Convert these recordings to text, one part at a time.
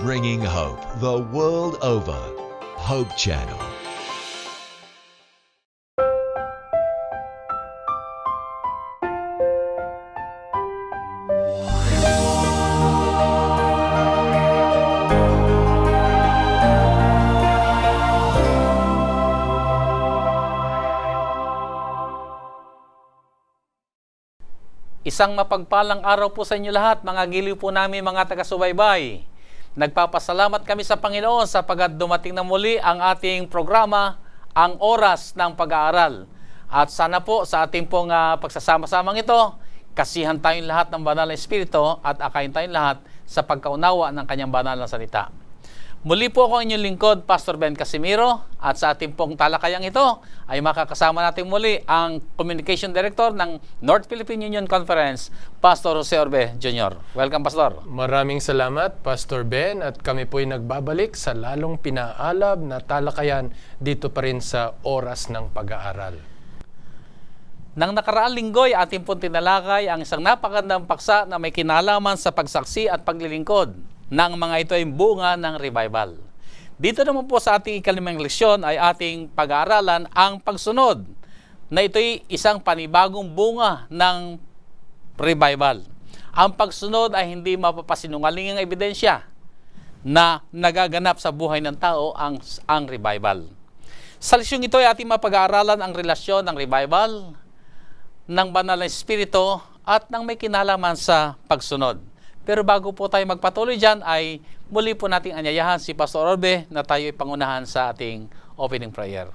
bringing hope the world over. Hope Channel. Isang mapagpalang araw po sa inyo lahat, mga giliw po namin, mga taga-subaybay. Nagpapasalamat kami sa Panginoon sapagkat dumating na muli ang ating programa, ang Oras ng Pag-aaral. At sana po sa ating pong pagsasama-samang ito, kasihan tayong lahat ng banal na Espiritu at akayin tayong lahat sa pagkaunawa ng kanyang banal na salita. Muli po ako inyong lingkod, Pastor Ben Casimiro, at sa ating pong talakayang ito ay makakasama natin muli ang Communication Director ng North Philippine Union Conference, Pastor Jose Orbe Jr. Welcome, Pastor. Maraming salamat, Pastor Ben, at kami po'y nagbabalik sa lalong pinaalab na talakayan dito pa rin sa Oras ng Pag-aaral. Nang nakaraang linggo ay ating pong tinalakay ang isang napakagandang paksa na may kinalaman sa pagsaksi at paglilingkod ng mga ito ay bunga ng revival. Dito naman po sa ating ikalimang leksyon ay ating pag-aaralan ang pagsunod, na ito'y isang panibagong bunga ng revival. Ang pagsunod ay hindi mapapasinungaling ang ebidensya na nagaganap sa buhay ng tao ang revival. Sa leksyong ito ay ating mapag-aaralan ang relasyon ng revival, ng banal na espiritu at ng may kinalaman sa pagsunod. Pero bago po tayo magpatuloy dyan, ay muli po nating anyayahan si Pastor Orbe na tayo ipangunahan sa ating opening prayer.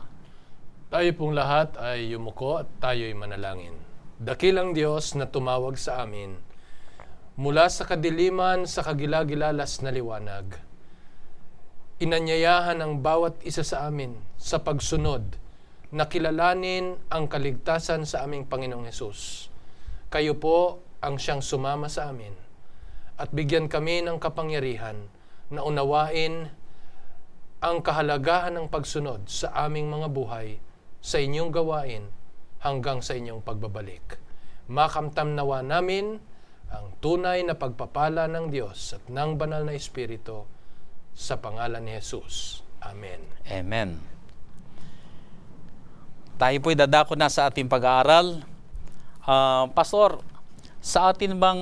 Tayo pong lahat ay yumuko at tayo'y manalangin. Dakilang Diyos na tumawag sa amin, mula sa kadiliman sa kagilagilalas na liwanag, inanyayahan ang bawat isa sa amin sa pagsunod na kilalanin ang kaligtasan sa aming Panginoong Hesus. Kayo po ang siyang sumama sa amin at bigyan kami ng kapangyarihan na unawain ang kahalagahan ng pagsunod sa aming mga buhay, sa inyong gawain, hanggang sa inyong pagbabalik. Makamtam nawa namin ang tunay na pagpapala ng Diyos at ng banal na Espiritu sa pangalan ni Jesus. Amen. Amen. Tayo po'y dadako na sa ating pag-aaral. Pastor, sa atin bang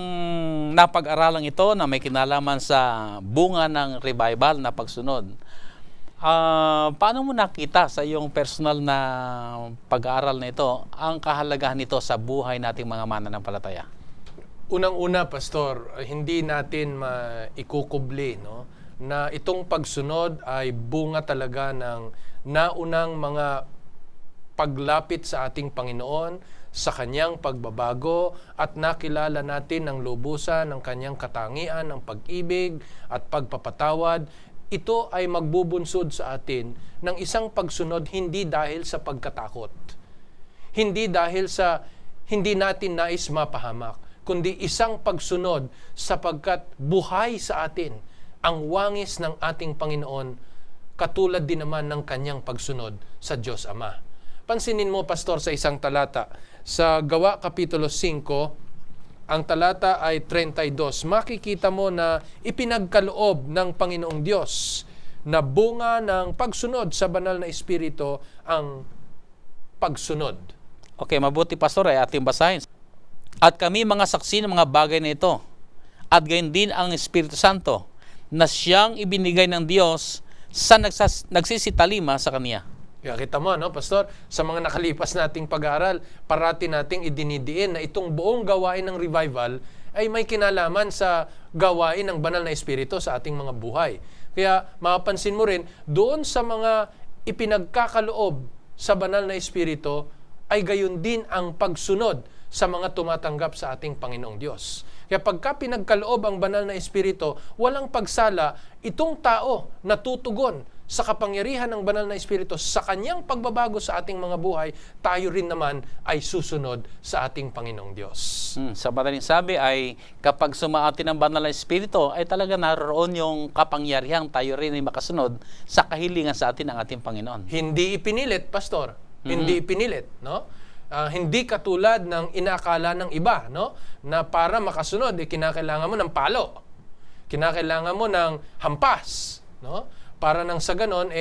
napag-aralan ito na may kinalaman sa bunga ng revival na pagsunod, paano mo nakita sa iyong personal na pag-aaral na ito ang kahalagahan nito sa buhay nating mga mananampalataya? Unang-una, Pastor, hindi natin maikukubli, no, na itong pagsunod ay bunga talaga ng naunang mga paglapit sa ating Panginoon, sa kanyang pagbabago, at nakilala natin ng lubusan ng kanyang katangian, ng pag-ibig at pagpapatawad. Ito ay magbubunsod sa atin ng isang pagsunod hindi dahil sa pagkatakot, hindi dahil sa hindi natin nais mapahamak, kundi isang pagsunod sapagkat buhay sa atin ang wangis ng ating Panginoon, katulad din naman ng kanyang pagsunod sa Diyos Ama. Pansinin mo, Pastor, sa isang talata, sa Gawa Kapitulo 5, ang talata ay 32, makikita mo na ipinagkaloob ng Panginoong Diyos na bunga ng pagsunod sa banal na Espiritu ang pagsunod. Okay, mabuti, Pastor, ay ating basahin. At kami mga saksi ng mga bagay na ito, at gayon din ang Espiritu Santo, na siyang ibinigay ng Diyos sa nagsisitalima sa Kanya. Kaya kita mo, no, Pastor, sa mga nakalipas nating pag-aaral, parati nating idinidiin na itong buong gawain ng revival ay may kinalaman sa gawain ng banal na Espiritu sa ating mga buhay. Kaya mapapansin mo rin, doon sa mga ipinagkakaloob sa banal na Espiritu, ay gayon din ang pagsunod sa mga tumatanggap sa ating Panginoong Diyos. Kaya pagka pinagkaloob ang banal na Espiritu, walang pagsala, itong tao na tutugon sa kapangyarihan ng banal na Espiritu, sa kanyang pagbabago sa ating mga buhay, tayo rin naman ay susunod sa ating Panginoong Diyos. Sa madaling sabi ay kapag sumaatin ang banal na Espiritu, ay talaga naroon yung kapangyarihan tayo rin ay makasunod sa kahilingan sa atin ng ating Panginoon. Hindi ipinilit, Pastor. Hindi ipinilit, no? Hindi katulad ng inaakala ng iba, no? Na para makasunod, kinakailangan mo ng palo. Kinakailangan mo ng hampas, no? Para nang sa ganon,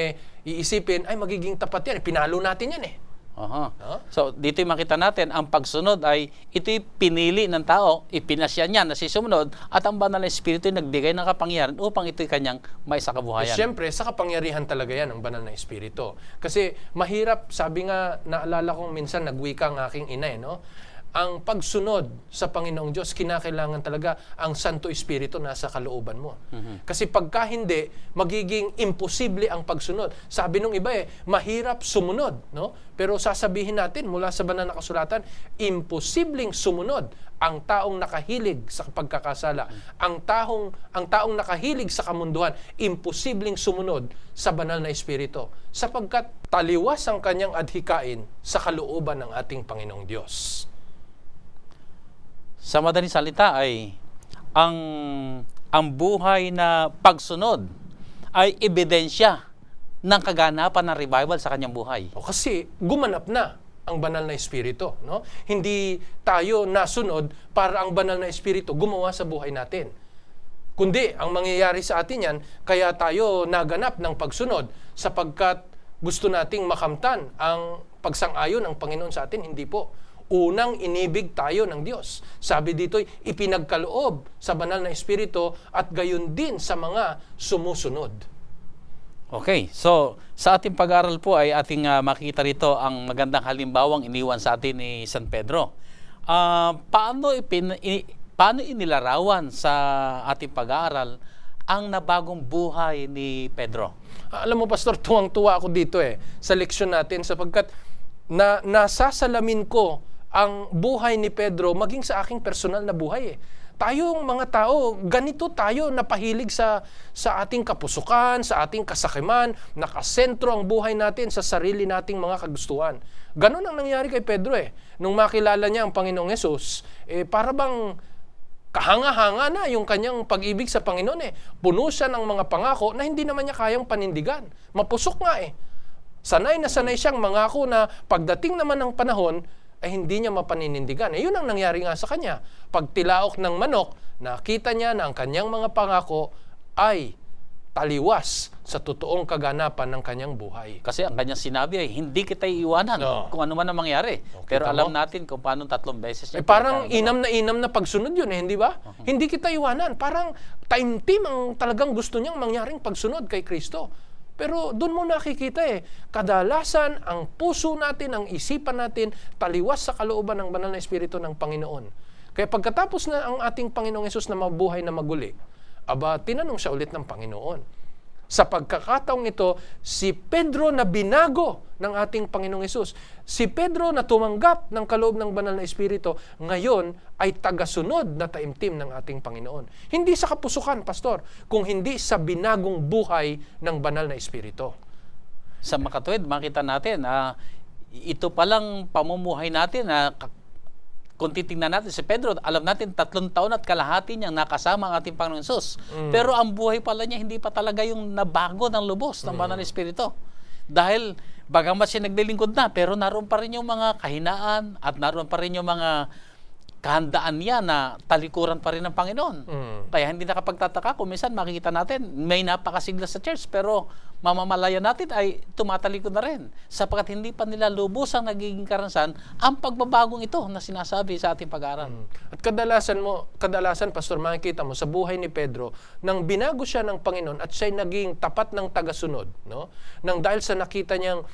iisipin, ay magiging tapat yan, pinalo natin yan Aha. No? So, dito makita natin, ang pagsunod ay ito'y pinili ng tao, ipinasya niya na sumunod, at ang banal na Espiritu ay nagbigay ng kapangyarihan upang ito'y kanyang may sakabuhayan. Siyempre, sa kapangyarihan talaga yan ang banal na Espiritu. Kasi mahirap, sabi nga, naalala kong minsan nagwika ang aking ina, no? Ang pagsunod sa Panginoong Diyos, kinakailangan talaga ang Santo Espiritu nasa kalooban mo. Kasi pagka hindi, magiging imposible ang pagsunod. Sabi nung iba mahirap sumunod. No? Pero sasabihin natin mula sa banal na kasulatan, imposibleng sumunod ang taong nakahilig sa pagkakasala. Ang taong nakahilig sa kamunduhan, imposibleng sumunod sa banal na Espiritu. Sapagkat taliwas ang kanyang adhikain sa kalooban ng ating Panginoong Diyos. Sa madaling salita ay ang buhay na pagsunod ay ebidensya ng kaganapan ng revival sa kanyang buhay. Kasi gumanap na ang banal na Espiritu. No? Hindi tayo nasunod para ang banal na Espiritu gumawa sa buhay natin. Kundi ang mangyayari sa atin yan, kaya tayo naganap ng pagsunod sapagkat gusto nating makamtan ang pagsang-ayon ng Panginoon sa atin. Hindi po. Unang inibig tayo ng Diyos. Sabi dito, ipinagkaloob sa banal na Espiritu at gayon din sa mga sumusunod. Okay, so sa ating pag-aaral po ay ating makikita rito ang magandang halimbawang iniwan sa atin ni San Pedro. Paano inilarawan sa ating pag-aaral ang nabagong buhay ni Pedro? Alam mo, Pastor, tuwang-tuwa ako dito sa leksyon natin sapagkat nasasalamin ko ang buhay ni Pedro maging sa aking personal na buhay. Tayong mga tao, ganito tayo napahilig sa ating kapusukan, sa ating kasakiman, nakasentro ang buhay natin sa sarili nating mga kagustuhan. Ganon ang nangyari kay Pedro Nung makilala niya ang Panginoong Hesus, para bang kahanga-hanga na yung kanyang pag-ibig sa Panginoon Puno siya ng mga pangako na hindi naman niya kayang panindigan. Mapusok nga Sanay na sanay siyang mangako na pagdating naman ng panahon, ay hindi niya mapaninindigan. Yun ang nangyari nga sa kanya. Pagtilaok ng manok, nakita niya na ang kanyang mga pangako ay taliwas sa totoong kaganapan ng kanyang buhay. Kasi ang kanyang sinabi ay, hindi kita iiwanan kung ano man ang mangyari. Pero alam natin kung paano 3 beses niya. Parang inam na pagsunod yun hindi ba? Hindi kita iwanan. Parang time-team ang talagang gusto niyang mangyaring pagsunod kay Kristo. Pero doon mo nakikita kadalasan ang puso natin, ang isipan natin, taliwas sa kalooban ng banal na Espiritu ng Panginoon. Kaya pagkatapos na ang ating Panginoong Hesus na mabuhay na maguli, tinanong siya ulit ng Panginoon. Sa pagkakataong ito, si Pedro na binago ng ating Panginoong Hesus, si Pedro na tumanggap ng kaloob ng banal na Espiritu, ngayon ay tagasunod na taimtim ng ating Panginoon. Hindi sa kapusukan, Pastor, kung hindi sa binagong buhay ng banal na Espiritu. Sa makatuwid, makita natin, ito palang pamumuhay natin kung titingnan natin si Pedro, alam natin 3 taon at kalahati niyang nakasama ang ating Panginoon Hesus. Pero ang buhay pala niya hindi pa talaga yung nabago ng lubos ng banal na Espiritu. Dahil bagamat siya naglilingkod na, pero naroon pa rin yung mga kahinaan at naroon pa rin yung mga kahandaan niya na talikuran pa rin ng Panginoon. Kaya hindi nakapagtataka kung minsan makikita natin may napakasigla sa church pero mamamalayan natin ay tumatalikod na rin sapagkat hindi pa nila lubos ang nagiging karanasan ang pagbabagong ito na sinasabi sa ating pag-aaral. At kadalasan, Pastor, makikita mo sa buhay ni Pedro, nang binago siya ng Panginoon at siya'y naging tapat ng tagasunod, no? Nang dahil sa nakita niyang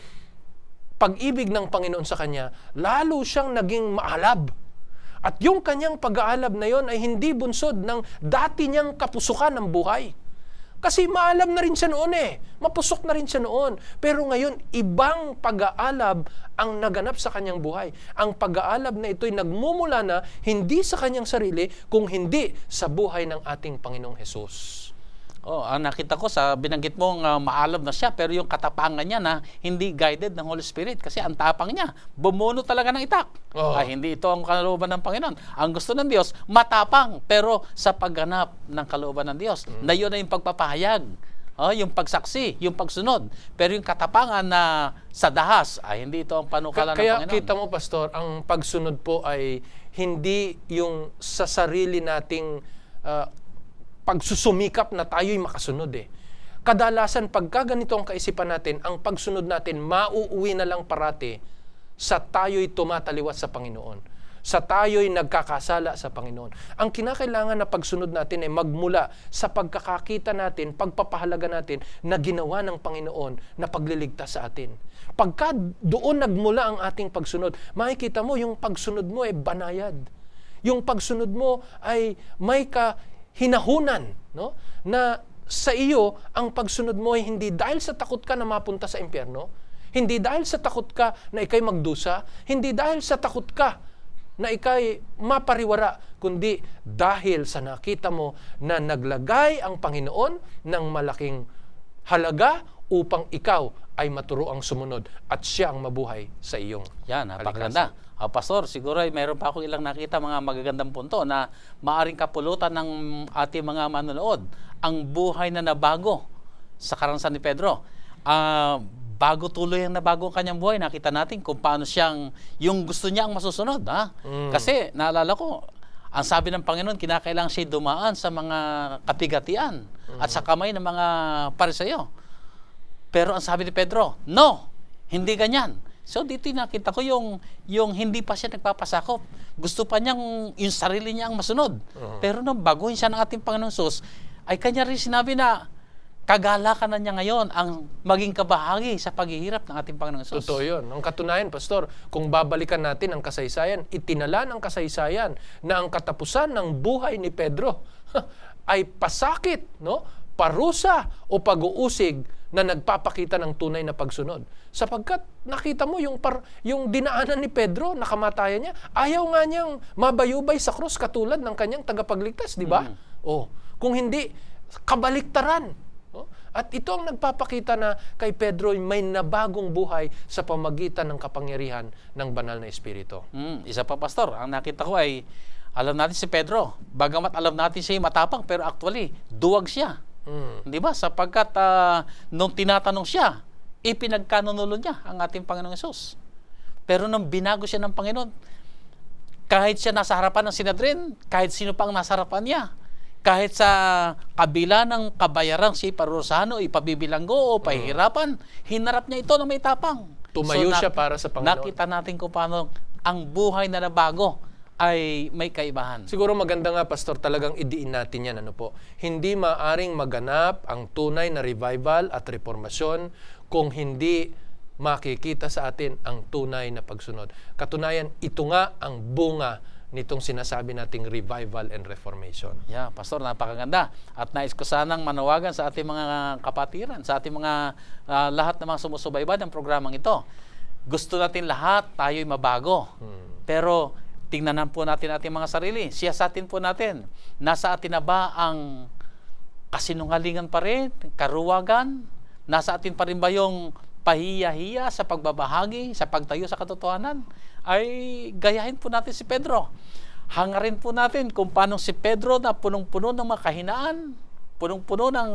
pag-ibig ng Panginoon sa kanya, lalo siyang naging maalab. At yung kanyang pag-aalab na yon ay hindi bunsod ng dati niyang kapusukan ng buhay. Kasi maalam na rin siya noon mapusok na rin siya noon. Pero ngayon, ibang pag-aalab ang naganap sa kanyang buhay. Ang pag-aalab na ito'y nagmumula na hindi sa kanyang sarili, kung hindi sa buhay ng ating Panginoong Hesus. Ang nakita ko sa binanggit mong maalab na siya, pero yung katapangan niya na hindi guided ng Holy Spirit kasi ang tapang niya, bumuno talaga ng itak. Hindi ito ang kalooban ng Panginoon. Ang gusto ng Diyos, matapang, pero sa pagganap ng kalooban ng Diyos. Na yun na yung pagpapahayag, yung pagsaksi, yung pagsunod. Pero yung katapangan na sa dahas, hindi ito ang panukala ng Panginoon. Kaya kita mo, Pastor, ang pagsunod po ay hindi yung sa sarili nating pagsusumikap na tayo'y makasunod eh. Kadalasan pagka ganito ang kaisipan natin, ang pagsunod natin mauuwi na lang parati sa tayo'y tumataliwas sa Panginoon. Sa tayo'y nagkakasala sa Panginoon. Ang kinakailangan na pagsunod natin ay magmula sa pagkakakita natin, pagpapahalaga natin na ginawa ng Panginoon na pagliligtas sa atin. Pagka doon nagmula ang ating pagsunod, makikita mo yung pagsunod mo ay banayad. Yung pagsunod mo ay may kahinahunan, no? Na sa iyo, ang pagsunod mo ay hindi dahil sa takot ka na mapunta sa impyerno, hindi dahil sa takot ka na ikay magdusa, hindi dahil sa takot ka na ikay mapariwara, kundi dahil sa nakita mo na naglagay ang Panginoon ng malaking halaga upang ikaw ay maturoang sumunod at siya ang mabuhay sa iyong Yan, napakaganda. Pastor, siguro ay mayroon pa ako ilang nakita mga magagandang punto na maaring kapulutan ng ating mga manonood. Ang buhay na nabago sa karanasan ni Pedro. Bago tuloy ang nabago ang kanyang buhay, nakita natin kung paano yung gusto niya ang masusunod. Kasi naalala ko, ang sabi ng Panginoon, kinakailangan siya dumaan sa mga kapigatian at sa kamay ng mga Pariseyo. Pero ang sabi ni Pedro, no, hindi ganyan. So dito nakita ko yung hindi pa siya nagpapasakop. Gusto pa niyang yung sarili niya ang masunod. Pero nung baguhin siya ng ating Panginoon Sus, ay kanya rin sinabi na kagalakan na niya ngayon ang maging kabahagi sa paghihirap ng ating Panginoong Hesus. Totoo yun. Ang katunayan, Pastor, kung babalikan natin ang kasaysayan, itinala ng kasaysayan na ang katapusan ng buhay ni Pedro ay pasakit, no? Parusa o pag-uusig na nagpapakita ng tunay na pagsunod. Sapagkat nakita mo yung dinaanan ni Pedro, nakamatayan niya, ayaw nga niyang mabayubay sa krus katulad ng kanyang tagapagligtas, di ba? Kung hindi, kabaliktaran. At ito ang nagpapakita na kay Pedro may nabagong buhay sa pamagitan ng kapangyarihan ng banal na Espiritu. Isa pa, Pastor, ang nakita ko ay, alam natin si Pedro, bagamat alam natin siya matapang, pero actually, duwag siya. Di ba? Sapagkat nung tinatanong siya, ipinagkanunulo niya ang ating Panginoong Hesus. Pero nung binago siya ng Panginoon, kahit siya nasa harapan ng Sinedrin, kahit sino pang nasa harapan niya, kahit sa kabila ng kabayaran si parurusahan o ipabibilanggo o pahihirapan, hinarap niya ito ng may tapang. Tumayo siya para sa Panginoon. Nakita natin kung paano ang buhay na nabago ay may kaibahan. Siguro maganda nga, Pastor, talagang idiin natin yan. Hindi maaring maganap ang tunay na revival at reformasyon kung hindi makikita sa atin ang tunay na pagsunod. Katunayan, ito nga ang bunga nitong sinasabi nating revival and reformation. Yeah, Pastor, napakaganda. At nais ko sanang manawagan sa ating mga kapatiran, sa ating mga lahat ng mga sumusubaybay ng programang ito. Gusto natin lahat tayo'y mabago. Pero tingnan po natin ating mga sarili. Siyasatin po natin. Nasa atin na ba ang kasinungalingan pa rin, karuwagan? Nasa atin pa rin ba yung pahiya-hiya sa pagbabahagi, sa pagtayo sa katotohanan? Ay gayahin po natin si Pedro. Hangarin po natin kung paano si Pedro na punong-puno ng mga kahinaan, punong-puno ng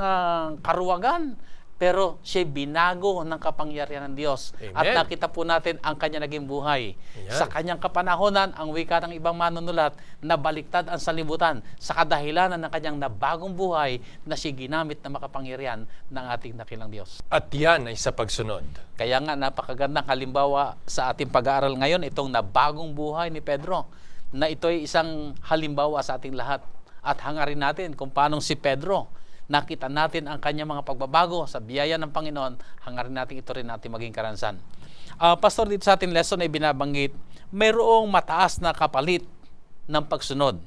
karuwagan, pero siya binago ng kapangyarihan ng Diyos. Amen. At nakita po natin ang kanya naging buhay. Ayan. Sa kanyang kapanahonan, ang wika ng ibang manunulat, nabaliktad ang salibutan sa kadahilanan ng kanyang nabagong buhay na siya ginamit na makapangyarihan ng ating dakilang Diyos. At yan ay sa pagsunod. Kaya nga napakagandang halimbawa sa ating pag-aaral ngayon, itong nabagong buhay ni Pedro, na ito ay isang halimbawa sa ating lahat. At hangarin natin kung paano si Pedro, nakita natin ang kanyang mga pagbabago sa biyaya ng Panginoon, hangarin natin ito rin natin maging karansan. Pastor, dito sa ating lesson ay binabanggit, mayroong mataas na kapalit ng pagsunod.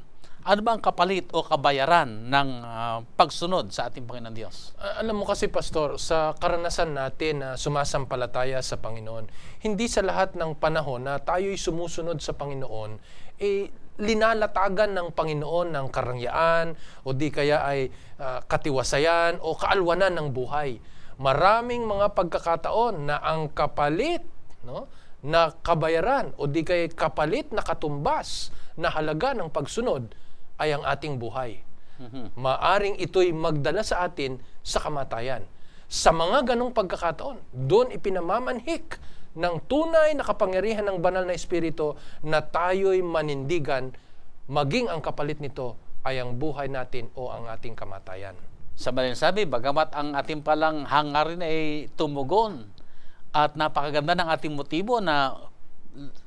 Ano ba ang kapalit o kabayaran ng pagsunod sa ating Panginoon Diyos? Alam mo kasi, Pastor, sa karanasan natin na sumasampalataya sa Panginoon, hindi sa lahat ng panahon na tayo'y sumusunod sa Panginoon, linalatagan ng Panginoon ng karangyaan o di kaya ay katiwasayan o kaalwanan ng buhay. Maraming mga pagkakataon na ang kapalit, no, na kabayaran o di kaya kapalit na katumbas na halaga ng pagsunod ay ang ating buhay. Maaring ito'y magdala sa atin sa kamatayan. Sa mga ganong pagkakataon, doon ipinamamanhik ng tunay na kapangyarihan ng banal na Espiritu na tayo'y manindigan, maging ang kapalit nito ay ang buhay natin o ang ating kamatayan. Sa madaling sabi, bagamat ang ating palang hangarin ay tumugon at napakaganda ng ating motibo na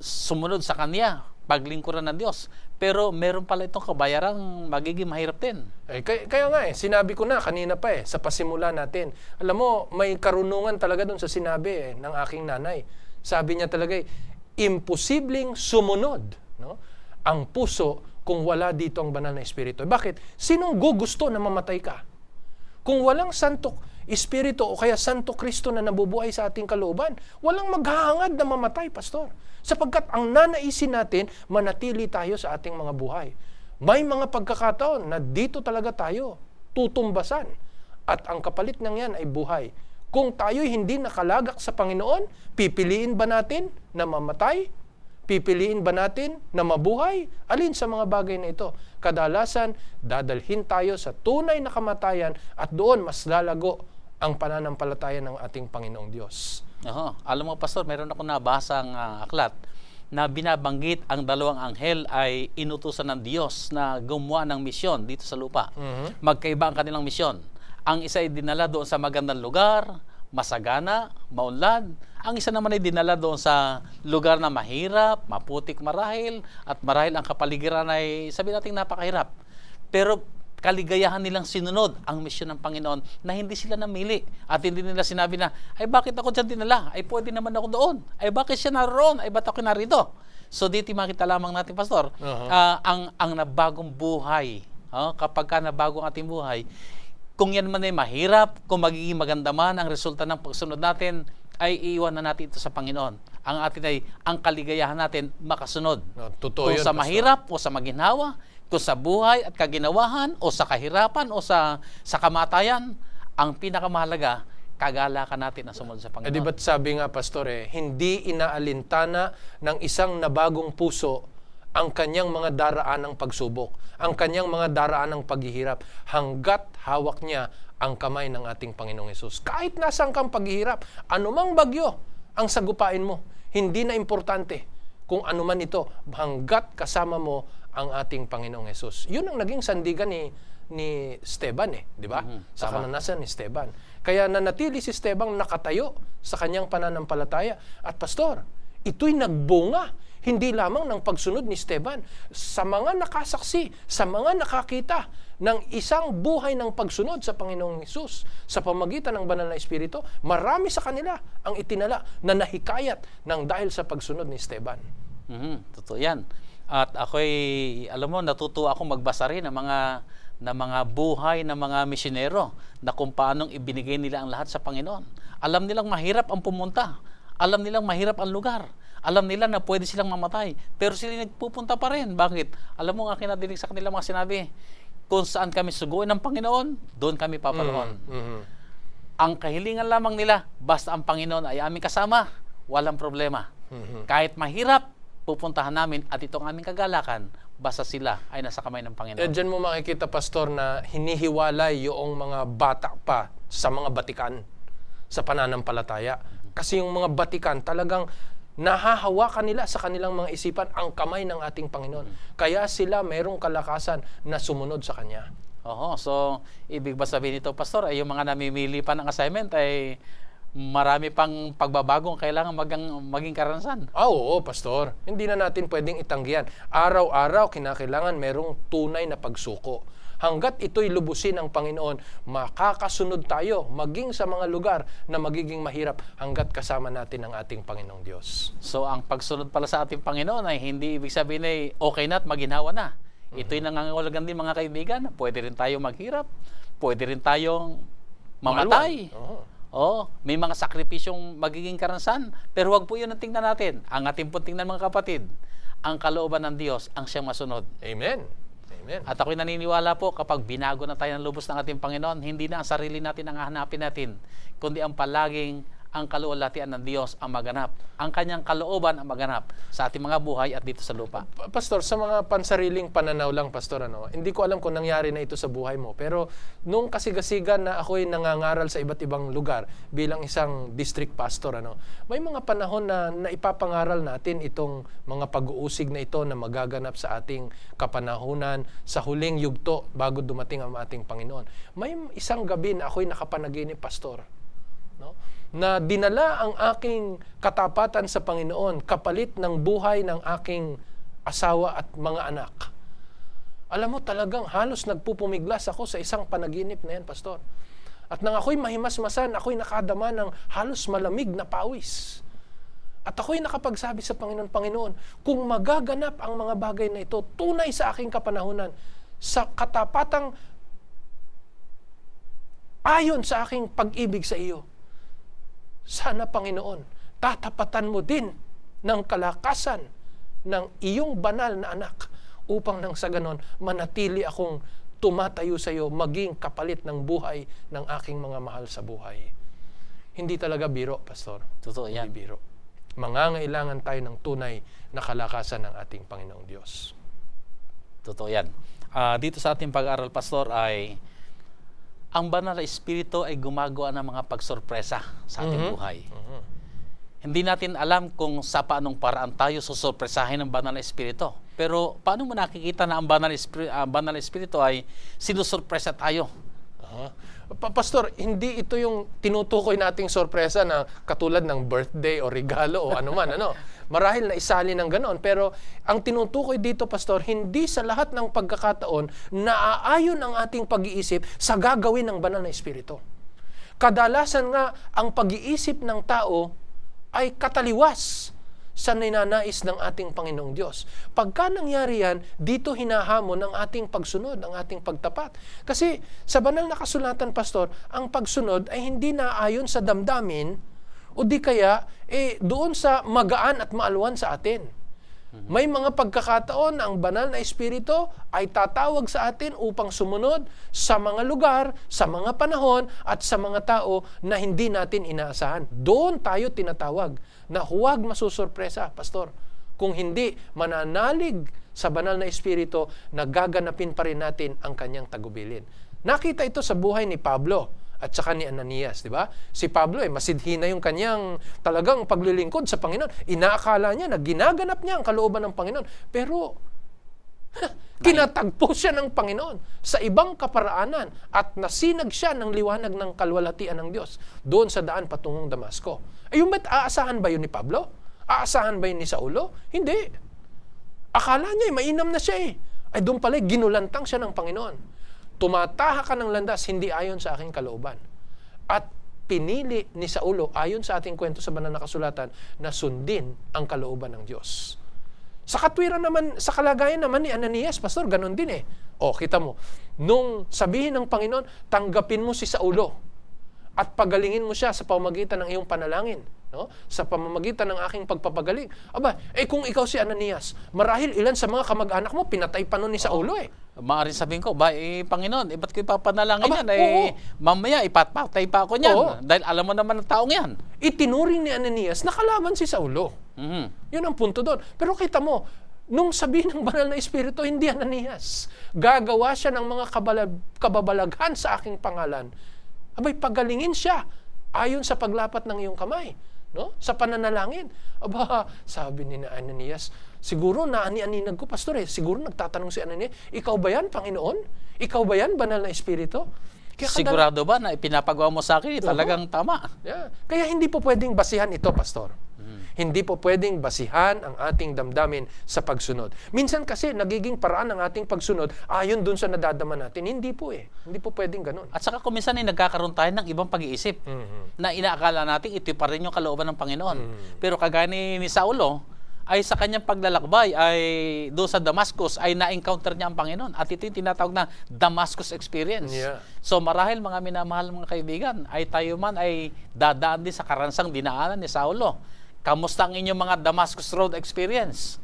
sumunod sa Kanya, paglingkuran ng Diyos. Pero meron pala itong kabayarang magiging mahirap din. Kaya nga sinabi ko na kanina pa sa pasimula natin. Alam mo, may karunungan talaga doon sa sinabi ng aking nanay. Sabi niya talaga, imposibleng sumunod, no, ang puso kung wala dito ang banal na espiritu. Bakit? Sinong gugusto na mamatay ka? Kung walang Santo Espiritu o kaya Santo Kristo na nabubuhay sa ating kalooban, walang maghahangad na mamatay, Pastor. Sapagkat ang nanaisin natin, manatili tayo sa ating mga buhay. May mga pagkakataon na dito talaga tayo tutumbasan. At ang kapalit ng yan ay buhay. Kung tayo'y hindi nakalagak sa Panginoon, pipiliin ba natin na mamatay? Pipiliin ba natin na mabuhay? Alin sa mga bagay na ito? Kadalasan, dadalhin tayo sa tunay na kamatayan at doon mas lalago ang pananampalataya ng ating Panginoong Diyos. Alam mo, Pastor, meron ako nabasang aklat na binabanggit ang dalawang anghel ay inutusan ng Diyos na gumawa ng misyon dito sa lupa. Magkaiba ang kanilang misyon. Ang isa ay dinala doon sa magandang lugar, masagana, maunlad. Ang isa naman ay dinala doon sa lugar na mahirap, maputik marahil, at marahil ang kapaligiran ay sabi natin napakahirap. Pero kaligayahan nilang sinunod ang misyon ng Panginoon na hindi sila namili. At hindi nila sinabi na, ay bakit ako dyan dinala? Ay pwede naman ako doon. Ay bakit siya naroon? Ay ba't ako narito? So dito makita lamang natin, Pastor, ang nabagong buhay. Kapag ka nabagong ating buhay, kung yan man ay mahirap, kung magiging maganda man ang resulta ng pagsunod natin, ay iiwan na natin ito sa Panginoon. Ang atin ay, ang kaligayahan natin makasunod. Totoo kung yun, sa Pastor. mahirap o sa maginhawa, kung sa buhay at kaginawahan o sa kahirapan o sa kamatayan, ang pinakamahalaga, kagalakan natin ang sumunod sa Panginoon. Di ba't sabi nga, Pastor, hindi inaalintana ng isang nabagong puso ang kanyang mga daraan ng pagsubok, ang kanyang mga daraan ng paghihirap, hanggat hawak niya ang kamay ng ating Panginoong Hesus. Kahit nasaan kang paghihirap, anumang bagyo ang sagupain mo, hindi na importante kung anuman ito, hanggat kasama mo ang ating Panginoong Hesus. Yun ang naging sandigan ni Esteban, di ba? Sa kananasan ni Esteban. Kaya nanatili si Esteban nakatayo sa kanyang pananampalataya. At Pastor, ito'y nagbunga hindi lamang ng pagsunod ni Esteban sa mga nakasaksi, sa mga nakakita ng isang buhay ng pagsunod sa Panginoong Hesus sa pamagitan ng Banal na Espiritu. Marami sa kanila ang itinala na nahikayat ng dahil sa pagsunod ni Esteban. Totoo yan. At ako'y, alam mo, natutuwa akong magbasa rin ng mga buhay ng mga misyonero na kung paanong ibinigay nila ang lahat sa Panginoon. Alam nilang mahirap ang pumunta. Alam nilang mahirap ang lugar. Alam nila na pwede silang mamatay. Pero sila nagpupunta pa rin. Bakit? Alam mo, ang aking nadinig sa kanila mga sinabi, kung saan kami suguin ng Panginoon, doon kami paparoon. Ang kahilingan lamang nila, basta ang Panginoon ay aming kasama, walang problema. Kahit mahirap, pupuntahan namin at itong aming kagalakan, basta sila ay nasa kamay ng Panginoon. Diyan mo makikita, Pastor, na hinihiwalay yung mga bata pa sa mga batikan sa pananampalataya. Kasi yung mga batikan talagang nahahawakan nila sa kanilang mga isipan ang kamay ng ating Panginoon. Kaya sila mayroong kalakasan na sumunod sa Kanya. So ibig ba sabihin nito, Pastor, ay yung mga namimili pa ng assignment ay marami pang pagbabagong kailangan maging karanasan? Oo, Pastor. Hindi na natin pwedeng itanggihan. Araw-araw kinakailangan mayroong tunay na pagsuko. Hanggat ito'y lubusin ng Panginoon, makakasunod tayo maging sa mga lugar na magiging mahirap hanggat kasama natin ang ating Panginoong Diyos. So ang pagsunod pala sa ating Panginoon ay hindi ibig sabihin ay okay na at maginhawa na. Ito'y nangangahulugan din, mga kaibigan, pwede rin tayong maghirap, pwede rin tayong mamatay. May mga sakripisyong magiging karanasan, pero wag po yun ang tingnan natin. Ang ating pong tingnan, mga kapatid, ang kalooban ng Diyos ang siyang masunod. Amen. Amen. At ako'y naniniwala po, kapag binago na tayo ng lubos ng ating Panginoon, hindi na ang sarili natin ang hahanapin natin, kundi ang palaging ang kaluwalhatian ng Diyos ang maganap. Ang kanyang kalooban ang maganap sa ating mga buhay at dito sa lupa. Pastor, sa mga pansariling pananaw lang, Pastor, hindi ko alam kung nangyari na ito sa buhay mo. Pero nung kasigasigan na ako'y nangangaral sa iba't ibang lugar bilang isang district pastor, may mga panahon na ipapangaral natin itong mga pag-uusig na ito na magaganap sa ating kapanahunan, sa huling yugto bago dumating ang ating Panginoon. May isang gabi na ako'y nakapanaginip, Pastor, na dinala ang aking katapatan sa Panginoon kapalit ng buhay ng aking asawa at mga anak. Alam mo, talagang halos nagpupumiglas ako sa isang panaginip na yan, Pastor. At nang ako'y mahimasmasan, ako'y nakadama ng halos malamig na pawis. At ako'y nakapagsabi sa Panginoon, Panginoon, kung magaganap ang mga bagay na ito, tunay sa aking kapanahunan, sa katapatang ayon sa aking pag-ibig sa iyo, sana, Panginoon, tatapatan mo din ng kalakasan ng iyong banal na anak upang nang sa ganon manatili akong tumatayo sa iyo maging kapalit ng buhay ng aking mga mahal sa buhay. Hindi talaga biro, Pastor. Totoo yan. Hindi biro. Mangangailangan tayo ng tunay na kalakasan ng ating Panginoong Diyos. Totoo yan. Dito sa ating pag-aaral, Pastor, ay ang banal na espiritu ay gumagawa ng mga pagsorpresa sa ating buhay. Hindi natin alam kung sa paanong paraan tayo susurpresahin ng banal na espiritu. Pero paano mo nakikita na ang banal na espiritu ay sinusurpresa tayo? Pastor, hindi ito yung tinutukoy nating sorpresa na katulad ng birthday o regalo o anuman. Marahil na isali ng ganoon. Pero ang tinutukoy dito, Pastor, hindi sa lahat ng pagkakataon naaayon ang ating pag-iisip sa gagawin ng banal na espiritu. Kadalasan nga, ang pag-iisip ng tao ay kataliwas sa ninanais ng ating Panginoong Diyos. Pagka nangyari yan, dito hinahamon ang ating pagsunod, ang ating pagtapat. Kasi sa banal na kasulatan, Pastor, ang pagsunod ay hindi naayon sa damdamin o di kaya doon sa magaan at maalwan sa atin. May mga pagkakataon na ang banal na espiritu ay tatawag sa atin upang sumunod sa mga lugar, sa mga panahon, at sa mga tao na hindi natin inaasahan. Doon tayo tinatawag na huwag masusurpresa, Pastor. Kung hindi, mananalig sa banal na espiritu na gaganapin pa rin natin ang kanyang tagubilin. Nakita ito sa buhay ni Pablo at saka ni Ananias, di ba? Si Pablo masidhi na yung kanyang talagang paglilingkod sa Panginoon. Inaakala niya na ginaganap niya ang kalooban ng Panginoon. Pero kinatagpo siya ng Panginoon sa ibang kaparaanan at nasinag siya ng liwanag ng kalwalhatian ng Diyos doon sa daan patungong Damasco. Yung ba't aasahan ba yun ni Pablo? Aasahan ba yun ni Saulo? Hindi. Akala niya mainam na siya Ay doon pala ginulantang siya ng Panginoon. Tumataha ka ng landas, hindi ayon sa aking kalooban. At pinili ni Saulo, ayon sa ating kwento sa banal na kasulatan, na sundin ang kalooban ng Diyos. Sa katwiran naman, sa kalagayan naman ni Ananias, Pastor, ganun din kita mo, nung sabihin ng Panginoon, tanggapin mo si Saulo at pagalingin mo siya sa pamamagitan ng iyong panalangin. Sa pamamagitan ng aking pagpapagaling. Kung ikaw si Ananias, marahil ilan sa mga kamag-anak mo, pinatay pa nun ni Saulo Maaaring sabihin ko, Panginoon, ba't ko ipapanalangin yan? Mamaya, ipatpatay pa ako niyan. Dahil alam mo naman ang taong yan. Itinuring ni Ananias na kalaban si Saulo. Yun ang punto doon. Pero kita mo, nung sabihin ng banal na espiritu, hindi Ananias. Gagawa siya ng mga kababalaghan sa aking pangalan. Pagalingin siya ayon sa paglapat ng iyong kamay. Sa pananalangin. Sabi ni Ananias, siguro naani-aninag ko, Pastor siguro nagtatanong si Ananias, ikaw ba yan, Panginoon? Ikaw ba yan, banal na espiritu? Sigurado ba na ipinapagawa mo sa akin, talagang tama? Yeah. Kaya hindi po pwedeng basihan ito, Pastor. Hindi po pwedeng basihan ang ating damdamin sa pagsunod. Minsan kasi nagiging paraan ng ating pagsunod ayon dun sa nadadama natin. Hindi po Hindi po pwedeng ganun. At saka kung minsan nagkakaroon tayo ng ibang pag-iisip na inaakala natin ito pa rin yung kalooban ng Panginoon. Pero kagaya ni Saulo, ay sa kanyang paglalakbay ay doon sa Damascus ay na-encounter niya ang Panginoon. At ito yung tinatawag na Damascus experience. Yeah. So marahil mga minamahal mga kaibigan, ay tayo man ay dadaan din sa karansang dinaanan ni Saulo. Kamusta ang inyong mga Damascus Road experience?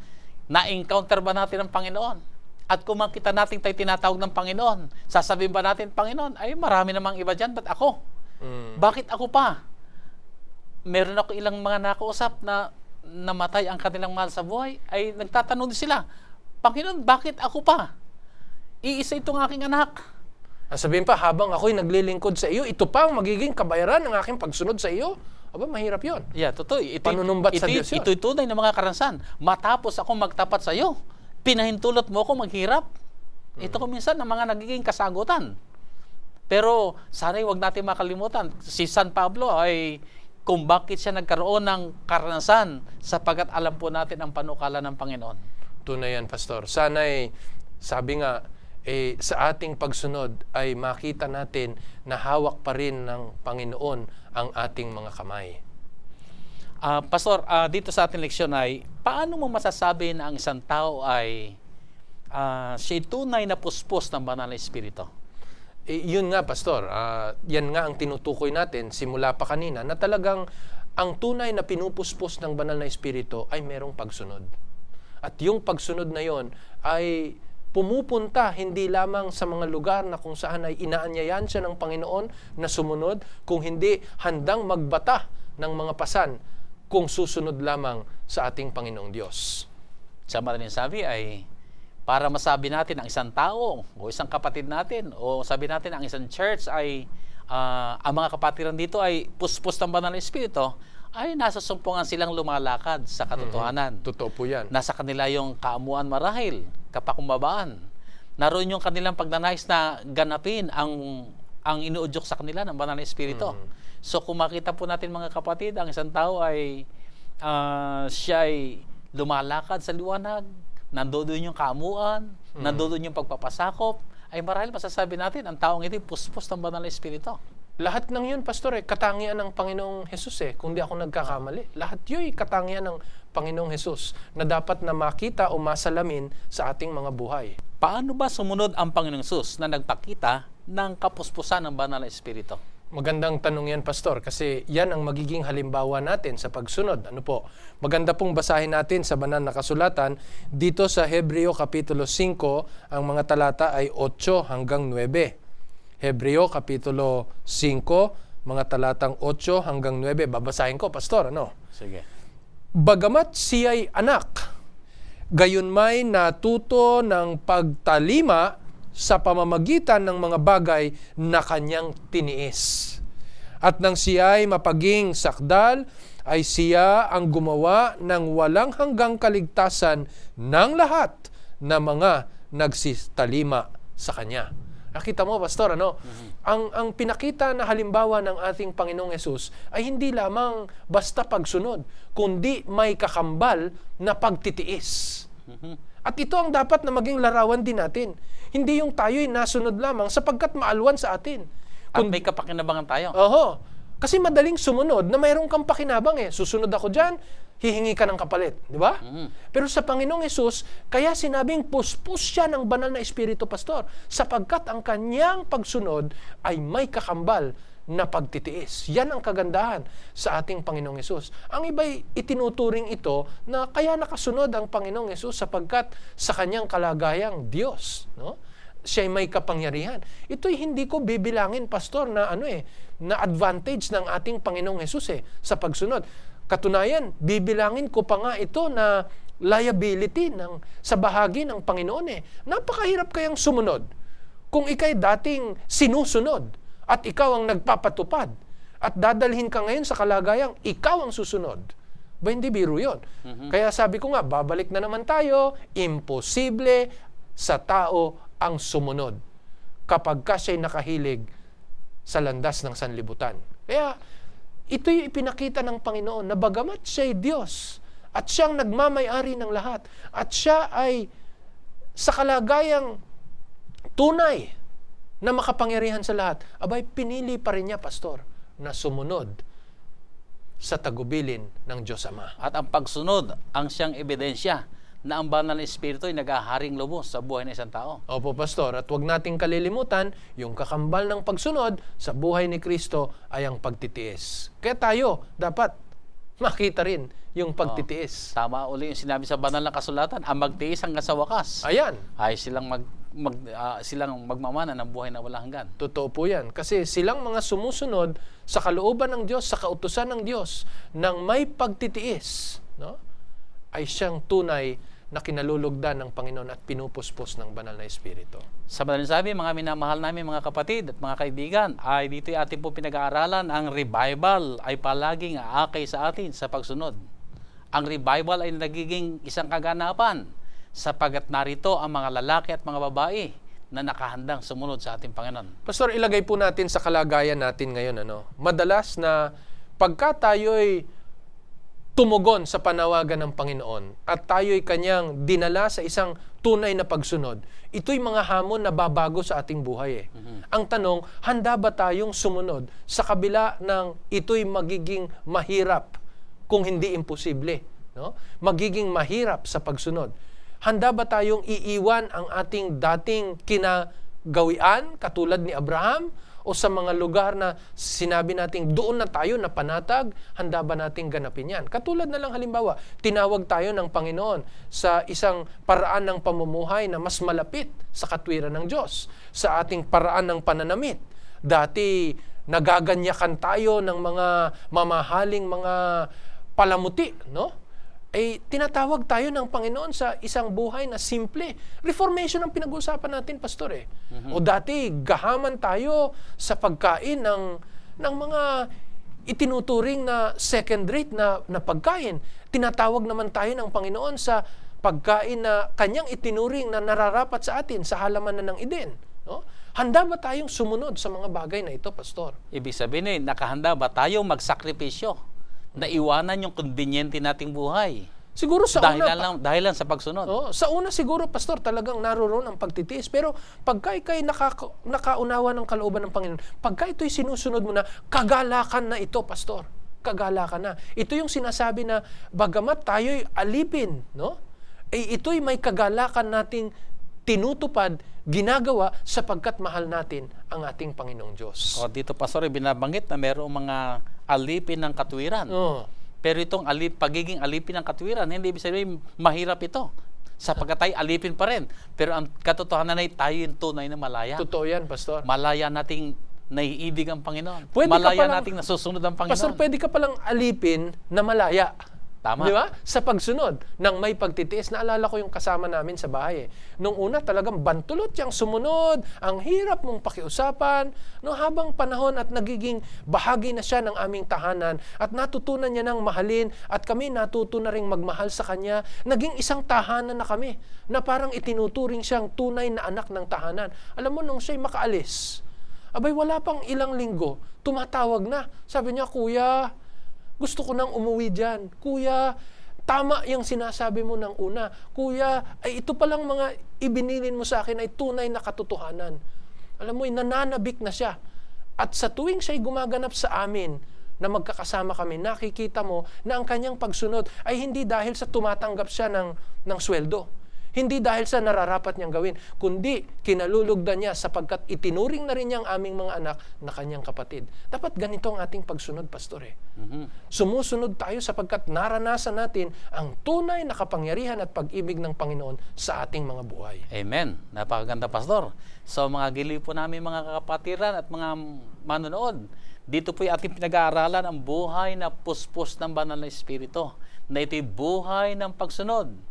Na-encounter ba natin ang Panginoon? At kung makita natin tayo tinatawag ng Panginoon, sasabihin ba natin, Panginoon, ay marami namang iba dyan, ba't ako? Bakit ako pa? meron ako ilang mga nakausap na namatay ang kanilang mahal sa buhay, ay nagtatanong din sila, Panginoon, bakit ako pa? Iisa itong aking anak. Sabihin pa, habang ako'y naglilingkod sa iyo, ito pa ang magiging kabayaran ng aking pagsunod sa iyo? Aba, mahirap yon. Yeah, totoo. Panunumbat sa Diyos yun. Ito'y tunay na mga karansan. Matapos ako magtapat sa iyo, pinahintulot mo ako maghirap. Ito ko minsan ang mga nagiging kasagutan. Pero sana'y huwag natin makalimutan, si San Pablo ay kung bakit siya nagkaroon ng karanasan sapagkat alam po natin ang panukala ng Panginoon. Tunay yan, Pastor. Sana'y, sabi nga, sa ating pagsunod ay makita natin na hawak pa rin ng Panginoon ang ating mga kamay. Pastor, dito sa ating leksyon ay, paano mo masasabi na ang isang tao ay siya'y tunay na puspos ng Banal na Espiritu? Yun nga, Pastor. Yan nga ang tinutukoy natin simula pa kanina na talagang ang tunay na pinupuspos ng Banal na Espiritu ay merong pagsunod. At yung pagsunod na yon ay pumupunta hindi lamang sa mga lugar na kung saan ay inaanyayan siya ng Panginoon na sumunod, kung hindi handang magbata ng mga pasan kung susunod lamang sa ating Panginoong Diyos. Sa madaling sabi ay, para masabi natin ang isang tao o isang kapatid natin o sabi natin ang isang church ay ang mga kapatiran dito ay puspos ng Banal na Espiritu, ay nasa sumpungan silang lumalakad sa katotohanan. Totoo po yan. Nasa kanila yung kaamuan marahil, kapakumbabaan. Naroon yung kanilang pagnanais na ganapin ang inuudyok sa kanila ng Banal na Espiritu. So kung makita po natin mga kapatid, ang isang tao ay siya ay lumalakad sa liwanag, nandoon yung kaamuan, nandoon yung pagpapasakop, ay marahil masasabi natin ang taong ito puspos ng Banal na Espiritu. Lahat ng yun, Pastor, katangian ng Panginoong Jesus kung di ako nagkakamali. Lahat yun katangian ng Panginoong Jesus na dapat na makita o masalamin sa ating mga buhay. Paano ba sumunod ang Panginoong Jesus na nagpakita ng kapuspusan ng Banal na Espiritu? Magandang tanong yan, Pastor, kasi yan ang magiging halimbawa natin sa pagsunod. Ano po? Maganda pong basahin natin sa banal na kasulatan dito sa Hebreo Kapitulo 5, ang mga talata ay 8 hanggang 9. Hebreo Kapitulo 5, mga talatang 8 hanggang 9. Babasahin ko, Pastor, ano? Sige. Bagamat siya'y anak, gayon may natuto ng pagtalima sa pamamagitan ng mga bagay na kanyang tiniis. At nang siya'y mapaging sakdal, ay siya ang gumawa ng walang hanggang kaligtasan ng lahat na mga nagsitalima sa kanya. Nakita mo, Pastor, ano? Ang pinakita na halimbawa ng ating Panginoong Hesus ay hindi lamang basta pagsunod, kundi may kakambal na pagtitiis. At ito ang dapat na maging larawan din natin. Hindi yung tayo'y nasunod lamang sapagkat maalwan sa atin. At may kapakinabangan tayo. Oho. Kasi madaling sumunod na mayroong kang pakinabang Susunod ako dyan, hihingi ka ng kapalit. Di ba? Pero sa Panginoong Hesus, kaya sinabing puspos siya ng Banal na Espiritu, Pastor, sapagkat ang kanyang pagsunod ay may kakambal na pagtitiis. Yan ang kagandahan sa ating Panginoong Hesus. Ang iba'y itinuturing ito na kaya nakasunod ang Panginoong Hesus sapagkat sa kanyang kalagayang Diyos. No? Siya'y may kapangyarihan. Ito'y hindi ko bibilangin, Pastor, na na advantage ng ating Panginoong Hesus sa pagsunod. Katunayan, bibilangin ko pa nga ito na liability sa bahagi ng Panginoon Napakahirap kayang sumunod kung ikay dating sinusunod at ikaw ang nagpapatupad at dadalhin ka ngayon sa kalagayang ikaw ang susunod. Ba, hindi biro yun. Kaya sabi ko nga, babalik na naman tayo, imposible sa tao ang sumunod kapag ka siya'y nakahilig sa landas ng sanlibutan. Kaya, ito'y ipinakita ng Panginoon na bagamat siya'y Diyos at siyang nagmamay-ari ng lahat at siya ay sa kalagayang tunay na makapangyarihan sa lahat, abay pinili pa rin niya, Pastor, na sumunod sa tagubilin ng Diyos Ama. At ang pagsunod ang siyang ebidensya na ang Banal na Espiritu ay naghaharing lubos sa buhay ng isang tao. Opo, Pastor. At huwag nating kalilimutan, yung kakambal ng pagsunod sa buhay ni Kristo ay ang pagtitiis. Kaya tayo, dapat makita rin yung pagtitiis. Tama uli yung sinabi sa banal na kasulatan, ang magtiis hanggang sa wakas Ayan. ay silang magmamana ng buhay na walang hanggan. Totoo po yan. Kasi silang mga sumusunod sa kalooban ng Diyos, sa kautusan ng Diyos, nang may pagtitiis, no? Ay siyang tunay na kinalulugdan ng Panginoon at pinupuspos ng banal na Espiritu. Sa madaling sabi, mga minamahal namin mga kapatid at mga kaibigan, ay dito ating po pinag-aaralan ang revival ay palaging aakay sa atin sa pagsunod. Ang revival ay nagiging isang kaganapan sapagat narito ang mga lalaki at mga babae na nakahandang sumunod sa ating Panginoon. Pastor, ilagay po natin sa kalagayan natin ngayon, madalas na pagka tayo'y tumugon sa panawagan ng Panginoon at tayo'y kanyang dinala sa isang tunay na pagsunod, ito'y mga hamon na babago sa ating buhay. Ang tanong, handa ba tayong sumunod sa kabila ng ito'y magiging mahirap kung hindi imposible? No? Magiging mahirap sa pagsunod. Handa ba tayong iiwan ang ating dating kinagawian katulad ni Abraham? O sa mga lugar na sinabi nating doon na tayo na panatag, handa ba nating ganapin yan? Katulad na lang halimbawa, tinawag tayo ng Panginoon sa isang paraan ng pamumuhay na mas malapit sa katwiran ng Diyos, sa ating paraan ng pananamit. Dati, nagaganyakan tayo ng mga mamahaling mga palamuti, no? Tinatawag tayo ng Panginoon sa isang buhay na simple. Reformation ang pinag-uusapan natin, Pastor. O dati, gahaman tayo sa pagkain ng mga itinuturing na second rate na pagkain. Tinatawag naman tayo ng Panginoon sa pagkain na kanyang itinuring na nararapat sa atin sa halaman na ng Eden. No? Handa ba tayong sumunod sa mga bagay na ito, Pastor? Ibig sabihin, nakahanda ba tayong magsakripisyo na iwanan yung conveniente nating buhay? Siguro sa dahil lang sa pagsunod. Sa una siguro, Pastor, talagang naroon ang pagtitiis. Pero pagka ikay nakaunawa ng kalooban ng Panginoon, pagka ito'y sinusunod mo na, kagalakan na ito, Pastor. Kagalakan na. Ito yung sinasabi na bagamat tayo'y alipin, no? Ito'y may kagalakan nating tinutupad, ginagawa sapagkat mahal natin ang ating Panginoong Diyos. Dito, Pastor, binabanggit na mayroong mga alipin ng katwiran. Pero itong pagiging alipin ng katwiran, hindi ibig sabihin mahirap ito. Sapagkat tayo alipin pa rin. Pero ang katotohanan ay tayo yung tunay na malaya. Totoo yan, Pastor. Malaya nating naiibig ang Panginoon. Pwede malaya palang, nating nasusunod ang Panginoon. Pastor, pwede ka palang alipin na malaya. Tama. Di ba? Sa pagsunod ng may pagtitiis. Naalala ko yung kasama namin sa bahay. Nung una talagang bantulot yang sumunod. Ang hirap mong pakiusapan. No, habang panahon at nagiging bahagi na siya ng aming tahanan at natutunan niya ng mahalin at kami natuto na ring magmahal sa kanya. Naging isang tahanan na kami na parang itinuturing siyang tunay na anak ng tahanan. Alam mo, nung siya'y makaalis, abay wala pang ilang linggo, tumatawag na. Sabi niya, Kuya, gusto ko nang umuwi dyan. Kuya, tama yung sinasabi mo ng una. Kuya, ay ito palang mga ibinilin mo sa akin ay tunay na katotohanan. Alam mo, nananabik na siya. At sa tuwing siya'y gumaganap sa amin, na magkakasama kami, nakikita mo na ang kanyang pagsunod ay hindi dahil sa tumatanggap siya ng sweldo. Hindi dahil sa nararapat niyang gawin, kundi kinalulugdan niya sapagkat itinuring na rin niyang aming mga anak na kanyang kapatid. Dapat ganito ang ating pagsunod, Pastor. Sumusunod tayo sapagkat naranasan natin ang tunay na kapangyarihan at pag-ibig ng Panginoon sa ating mga buhay. Amen. Napakaganda, Pastor. So mga giliw po namin mga kapatiran at mga manonood, dito po yung ating pinag-aaralan ang buhay na puspos ng banal na Espiritu, na ito'y buhay ng pagsunod,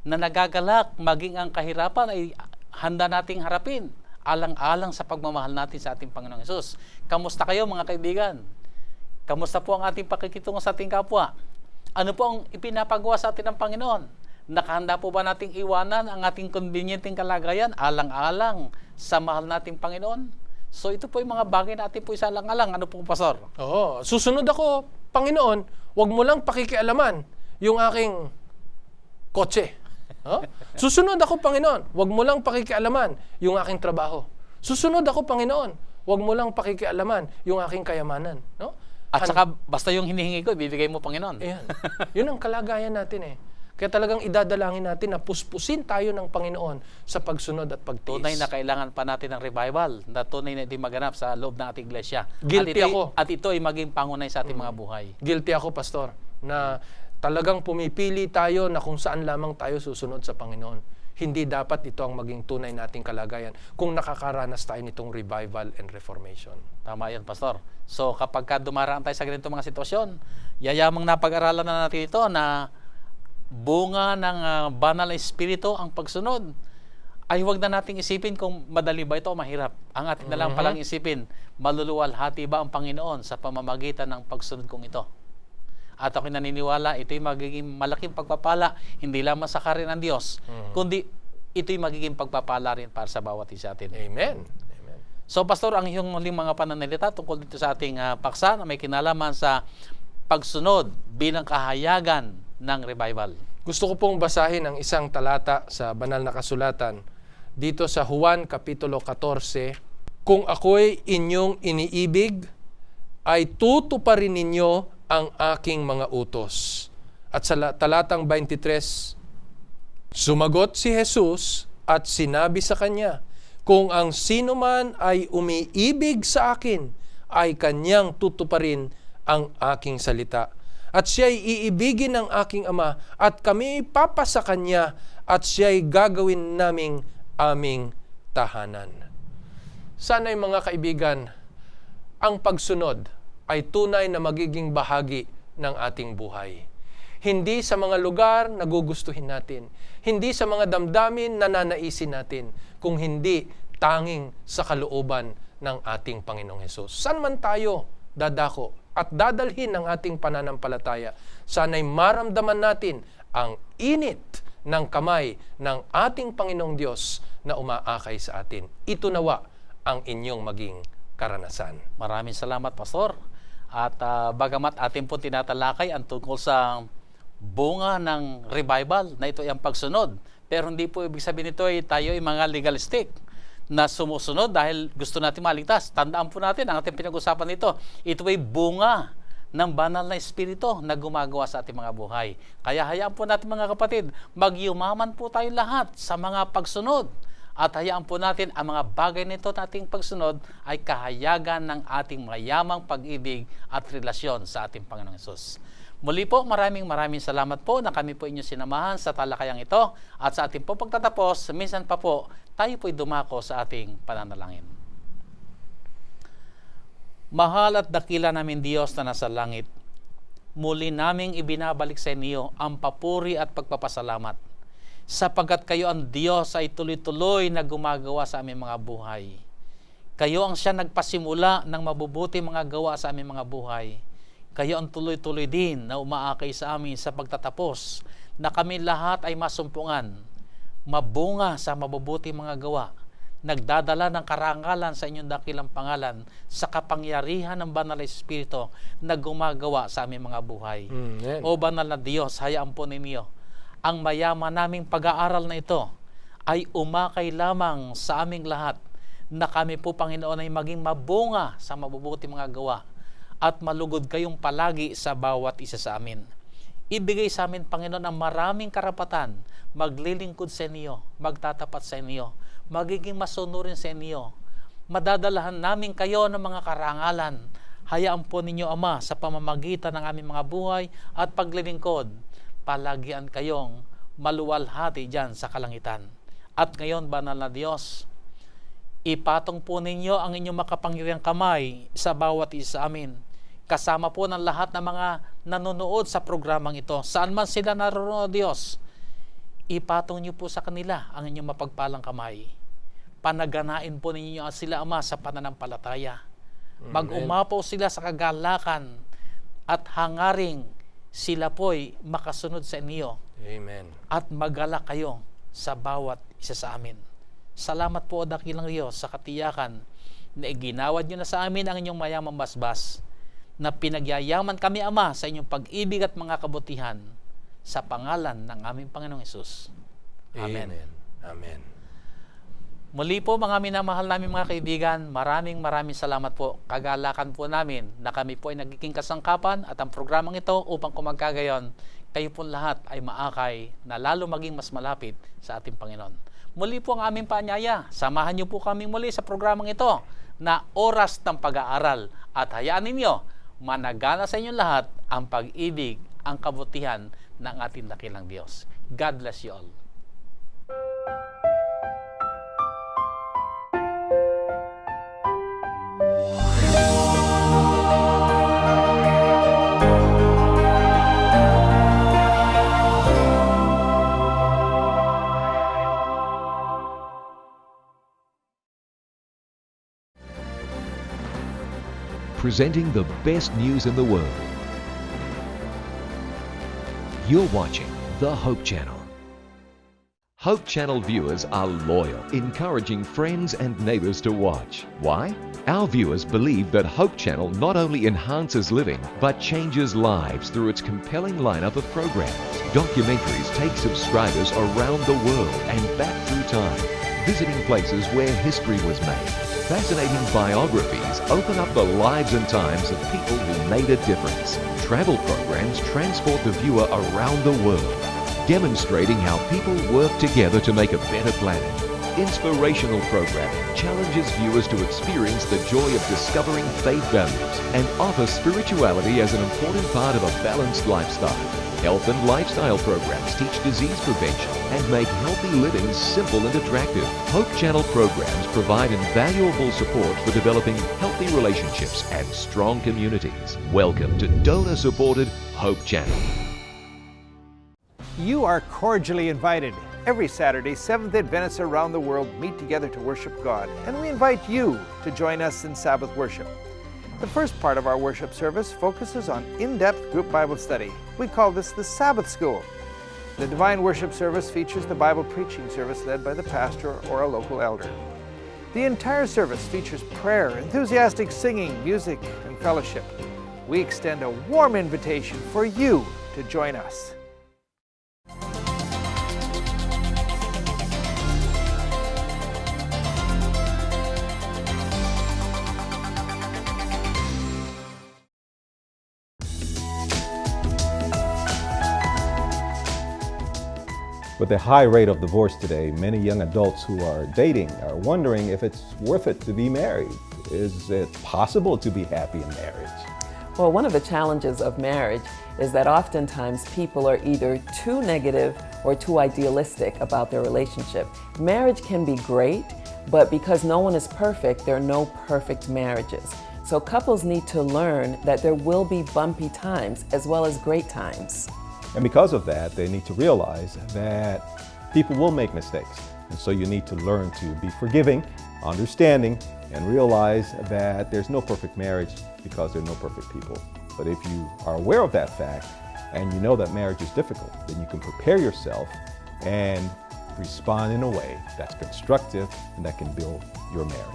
na nagagalak, maging ang kahirapan ay handa nating harapin, alang-alang sa pagmamahal natin sa ating Panginoong Hesus. Kamusta kayo mga kaibigan? Kamusta po ang ating pakikitungo sa ating kapwa? Ano po ang ipinapagawa sa atin ng Panginoon? Nakahanda po ba nating iwanan ang ating convenienteng kalagayan, alang-alang sa mahal nating Panginoon? So ito po yung mga bagay na atin po isalang-alang. Ano po, Pastor? Susunod ako, Panginoon, wag mo lang pakikialaman yung aking kotse. Susunod ako, Panginoon, wag mo lang pakikialaman yung aking trabaho. Susunod ako, Panginoon, wag mo lang pakikialaman yung aking kayamanan. No? At saka, basta yung hinihingi ko, ibibigay mo, Panginoon. Ayan. Yun ang kalagayan natin. Kaya talagang idadalangin natin na puspusin tayo ng Panginoon sa pagsunod at pagtiis. Tunay na kailangan pa natin ng revival, na tunay na di maganap sa loob ng ating iglesia. Guilty ako. At ito ay maging pangunay sa ating mga buhay. Guilty ako, Pastor. na talagang pumipili tayo na kung saan lamang tayo susunod sa Panginoon. Hindi dapat ito ang maging tunay nating kalagayan kung nakakaranas tayo nitong revival and reformation. Tama yan, Pastor. So kapag dumaraan tayo sa ganito mga sitwasyon, yayamang napag-aralan na natin ito na bunga ng banal na espiritu ang pagsunod. Ay huwag na nating isipin kung madali ba ito o mahirap. Ang atin na lang palang isipin, maluluwalhati ba ang Panginoon sa pamamagitan ng pagsunod kong ito? At ako'y naniniwala, ito'y magiging malaking pagpapala, hindi lamang sa karin ng Diyos, kundi ito'y magiging pagpapala rin para sa bawat isa atin. Amen. Amen. So, Pastor, ang iyong muling mga pananalita tungkol dito sa ating paksa na may kinalaman sa pagsunod bilang kahayagan ng revival. Gusto ko pong basahin ang isang talata sa banal na kasulatan dito sa Juan Kapitulo 14. Kung ako'y inyong iniibig, ay tutuparin ninyo ang aking mga utos. At sa talatang 23, sumagot si Jesus at sinabi sa kanya, kung ang sino man ay umiibig sa akin, ay kanyang tutuparin ang aking salita. At siya'y iibigin ng aking Ama, at kami ipapasa kanya, at siya'y gagawin naming aming tahanan. Sana'y mga kaibigan, ang pagsunod ay tunay na magiging bahagi ng ating buhay. Hindi sa mga lugar na gugustuhin natin, hindi sa mga damdamin na nanaisin natin, kung hindi tanging sa kalooban ng ating Panginoong Hesus. Saan man tayo dadako at dadalhin ang ating pananampalataya, sana'y maramdaman natin ang init ng kamay ng ating Panginoong Diyos na umaakay sa atin. Ito nawa ang inyong maging karanasan. Maraming salamat, Pastor. At bagamat atin po tinatalakay ang tungkol sa bunga ng revival na ito ay ang pagsunod, pero hindi po ibig sabihin nito ay tayo ay mga legalistic na sumusunod dahil gusto natin maligtas. Tandaan po natin ang ating pinag-usapan nito. Ito ay bunga ng banal na espiritu na gumagawa sa ating mga buhay. Kaya hayaan po natin mga kapatid, magyumaman po tayo lahat sa mga pagsunod. At hayaan po natin ang mga bagay nito nating pagsunod ay kahayagan ng ating mayamang pag-ibig at relasyon sa ating Panginoong Hesus. Muli po, maraming salamat po na kami po inyo sinamahan sa talakayang ito. At sa ating po pagtatapos, minsan pa po, tayo po'y dumako sa ating pananalangin. Mahal at dakila namin Diyos na nasa langit, muli naming ibinabalik sa inyo ang papuri at pagpapasalamat sapagkat kayo ang Diyos ay tuloy-tuloy na gumagawa sa aming mga buhay. Kayo ang siya nagpasimula ng mabubuti mga gawa sa aming mga buhay. Kayo ang tuloy-tuloy din na umaakay sa amin sa pagtatapos na kami lahat ay masumpungan, mabunga sa mabubuti mga gawa, nagdadala ng karangalan sa inyong dakilang pangalan sa kapangyarihan ng banal na Espiritu na gumagawa sa aming mga buhay. Amen. O banal na Diyos, hayaan po ninyo ang mayaman naming pag-aaral na ito ay umakay lamang sa aming lahat na kami po, Panginoon, ay maging mabunga sa mabubuti mga gawa at malugod kayong palagi sa bawat isa sa amin. Ibigay sa amin, Panginoon, ang maraming karapatan, maglilingkod sa inyo, magtatapat sa inyo, magiging masunurin sa inyo. Madadalahan namin kayo ng mga karangalan. Hayaan po ninyo, Ama, sa pamamagitan ng aming mga buhay at paglilingkod, palagian kayong maluwalhati dyan sa kalangitan. At ngayon, banal na Diyos, ipatong po ninyo ang inyong makapangyarihang kamay sa bawat isa sa amin. Kasama po ng lahat ng mga nanonood sa programang ito. Saan man sila naroon, Diyos, ipatong niyo po sa kanila ang inyong mapagpalang kamay. Panaganain po ninyo sila, Ama, sa pananampalataya. Mag-umapaw sila sa kagalakan at hangaring sila po'y makasunod sa inyo. Amen. At magalak kayo sa bawat isa sa amin. Salamat po, dakilang Diyos, sa katiyakan na iginawad nyo na sa amin ang inyong mayamang basbas, na pinagyayaman kami, Ama, sa inyong pag-ibig at mga kabutihan sa pangalan ng aming Panginoong Hesus. Amen. Amen. Amen. Muli po, mga minamahal namin mga kaibigan, maraming salamat po. Kagalakan po namin na kami po ay nagiging kasangkapan at ang programang ito upang kumagkagayon, kayo po lahat ay maakay na lalo maging mas malapit sa ating Panginoon. Muli po ang aming paanyaya. Samahan niyo po kami muli sa programang ito na Oras ng Pag-aaral at hayaan ninyo managana sa inyong lahat ang pag-ibig ang kabutihan ng ating dakilang Diyos. God bless you all. Presenting the best news in the world. You're watching the Hope Channel. Hope Channel viewers are loyal, encouraging friends and neighbors to watch. Why? Our viewers believe that Hope Channel not only enhances living, but changes lives through its compelling lineup of programs. Documentaries take subscribers around the world and back through time, visiting places where history was made. Fascinating biographies open up the lives and times of people who made a difference. Travel programs transport the viewer around the world, demonstrating how people work together to make a better planet. Inspirational programming challenges viewers to experience the joy of discovering faith values and offer spirituality as an important part of a balanced lifestyle. Health and lifestyle programs teach disease prevention and make healthy living simple and attractive. Hope Channel programs provide invaluable support for developing healthy relationships and strong communities. Welcome to donor-supported Hope Channel. You are cordially invited. Every Saturday, Seventh-day Adventists around the world meet together to worship God, and we invite you to join us in Sabbath worship. The first part of our worship service focuses on in-depth group Bible study. We call this the Sabbath School. The Divine Worship service features the Bible preaching service led by the pastor or a local elder. The entire service features prayer, enthusiastic singing, music, and fellowship. We extend a warm invitation for you to join us. With the high rate of divorce today, many young adults who are dating are wondering if it's worth it to be married. Is it possible to be happy in marriage? Well, one of the challenges of marriage is that oftentimes people are either too negative or too idealistic about their relationship. Marriage can be great, but because no one is perfect, there are no perfect marriages. So couples need to learn that there will be bumpy times as well as great times. And because of that, they need to realize that people will make mistakes. And so you need to learn to be forgiving, understanding, and realize that there's no perfect marriage because there are no perfect people. But if you are aware of that fact and you know that marriage is difficult, then you can prepare yourself and respond in a way that's constructive and that can build your marriage.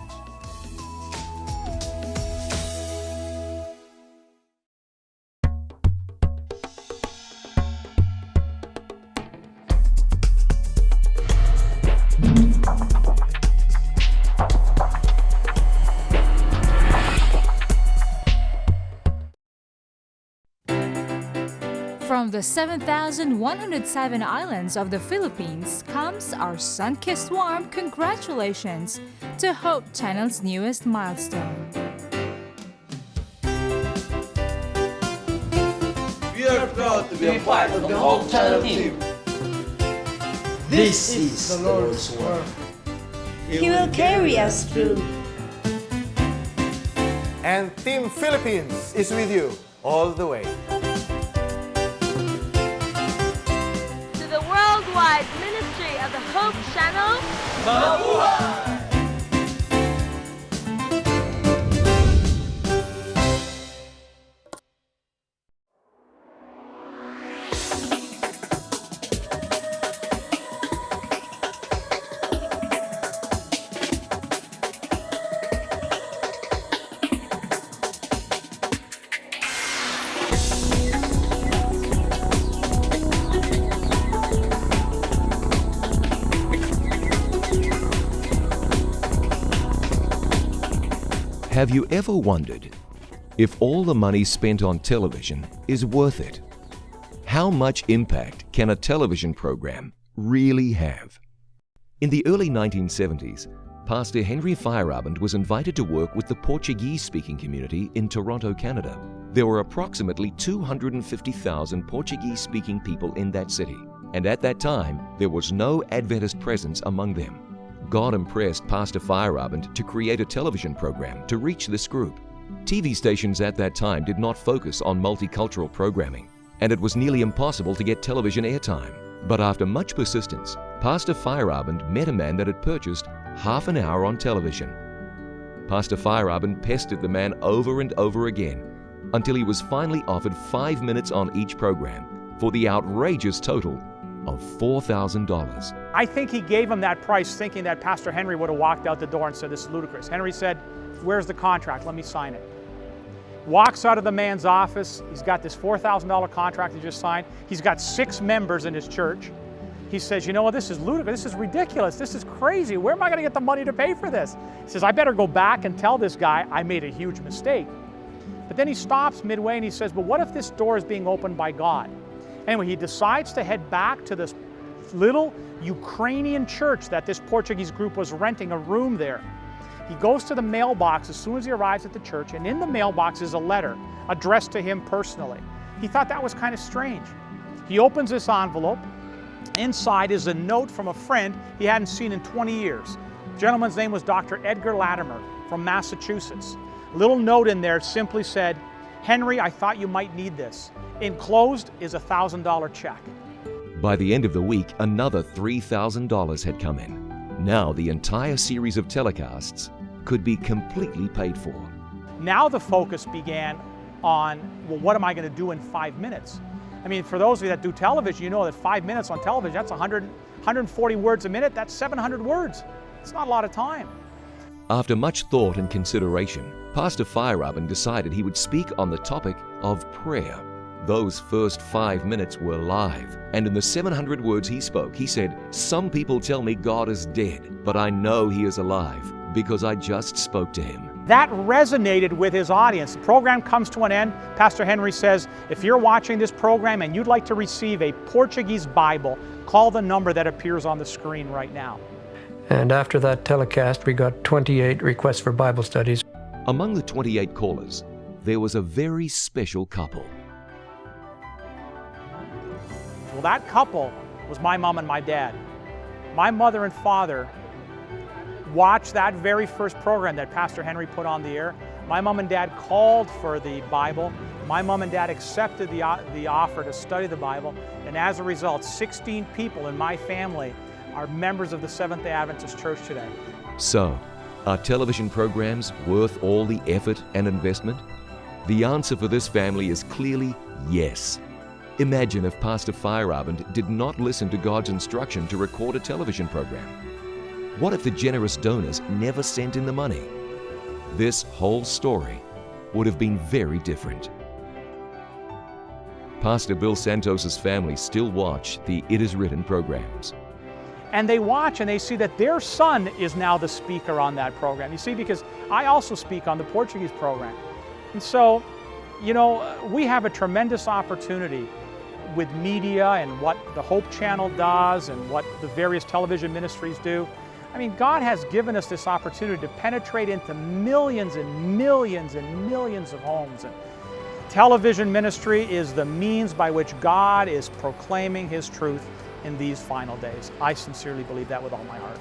From the 7,107 islands of the Philippines comes our sun-kissed warm congratulations to Hope Channel's newest milestone. We are proud to be a part of the Hope Channel team. This is the Lord's work. He will carry us through. And Team Philippines is with you all the way. To the worldwide ministry of the Hope Channel, Mabuhay! Have you ever wondered if all the money spent on television is worth it? How much impact can a television program really have? In the early 1970s, Pastor Henry Feyerabend was invited to work with the Portuguese-speaking community in Toronto, Canada. There were approximately 250,000 Portuguese-speaking people in that city, and at that time, there was no Adventist presence among them. God impressed Pastor Feyerabend to create a television program to reach this group. TV stations at that time did not focus on multicultural programming, and it was nearly impossible to get television airtime. But after much persistence, Pastor Feyerabend met a man that had purchased half an hour on television. Pastor Feyerabend pestered the man over and over again until he was finally offered 5 minutes on each program for the outrageous total of $4,000. I think he gave him that price thinking that Pastor Henry would have walked out the door and said, "This is ludicrous." Henry said, "Where's the contract? Let me sign it." Walks out of the man's office. He's got this $4,000 contract he just signed. He's got 6 members in his church. He says, "You know what, this is ludicrous, this is ridiculous, this is crazy. Where am I going to get the money to pay for this?" He says, "I better go back and tell this guy I made a huge mistake." But then he stops midway and he says, "But what if this door is being opened by God?" Anyway, he decides to head back to this little Ukrainian church that this Portuguese group was renting a room there. He goes to the mailbox as soon as he arrives at the church, and in the mailbox is a letter addressed to him personally. He thought that was kind of strange. He opens this envelope. Inside is a note from a friend he hadn't seen in 20 years. The gentleman's name was Dr. Edgar Latimer from Massachusetts. A little note in there simply said, "Henry, I thought you might need this. Enclosed is a $1,000 check." By the end of the week, another $3,000 had come in. Now the entire series of telecasts could be completely paid for. Now the focus began on, well, what am I going to do in 5 minutes? I mean, for those of you that do television, you know that 5 minutes on television, that's 140 words a minute, that's 700 words. It's not a lot of time. After much thought and consideration, Pastor Feyerabend decided he would speak on the topic of prayer. Those first 5 minutes were live, and in the 700 words he spoke, he said, "Some people tell me God is dead, but I know He is alive because I just spoke to Him." That resonated with his audience. The program comes to an end. Pastor Henry says, if you're watching this program and you'd like to receive a Portuguese Bible, call the number that appears on the screen right now. And after that telecast, we got 28 requests for Bible studies. Among the 28 callers, there was a very special couple. Well, that couple was my mom and my dad. My mother and father watched that very first program that Pastor Henry put on the air. My mom and dad called for the Bible. My mom and dad accepted the offer to study the Bible. And as a result, 16 people in my family are members of the Seventh-day Adventist Church today. So, are television programs worth all the effort and investment? The answer for this family is clearly yes. Imagine if Pastor Feyerabend did not listen to God's instruction to record a television program. What if the generous donors never sent in the money? This whole story would have been very different. Pastor Bill Santos' family still watch the It Is Written programs. And they watch and they see that their son is now the speaker on that program. You see, because I also speak on the Portuguese program. And so, you know, we have a tremendous opportunity with media and what the Hope Channel does and what the various television ministries do. I mean, God has given us this opportunity to penetrate into millions and millions and millions of homes. And television ministry is the means by which God is proclaiming His truth in these final days. I sincerely believe that with all my heart.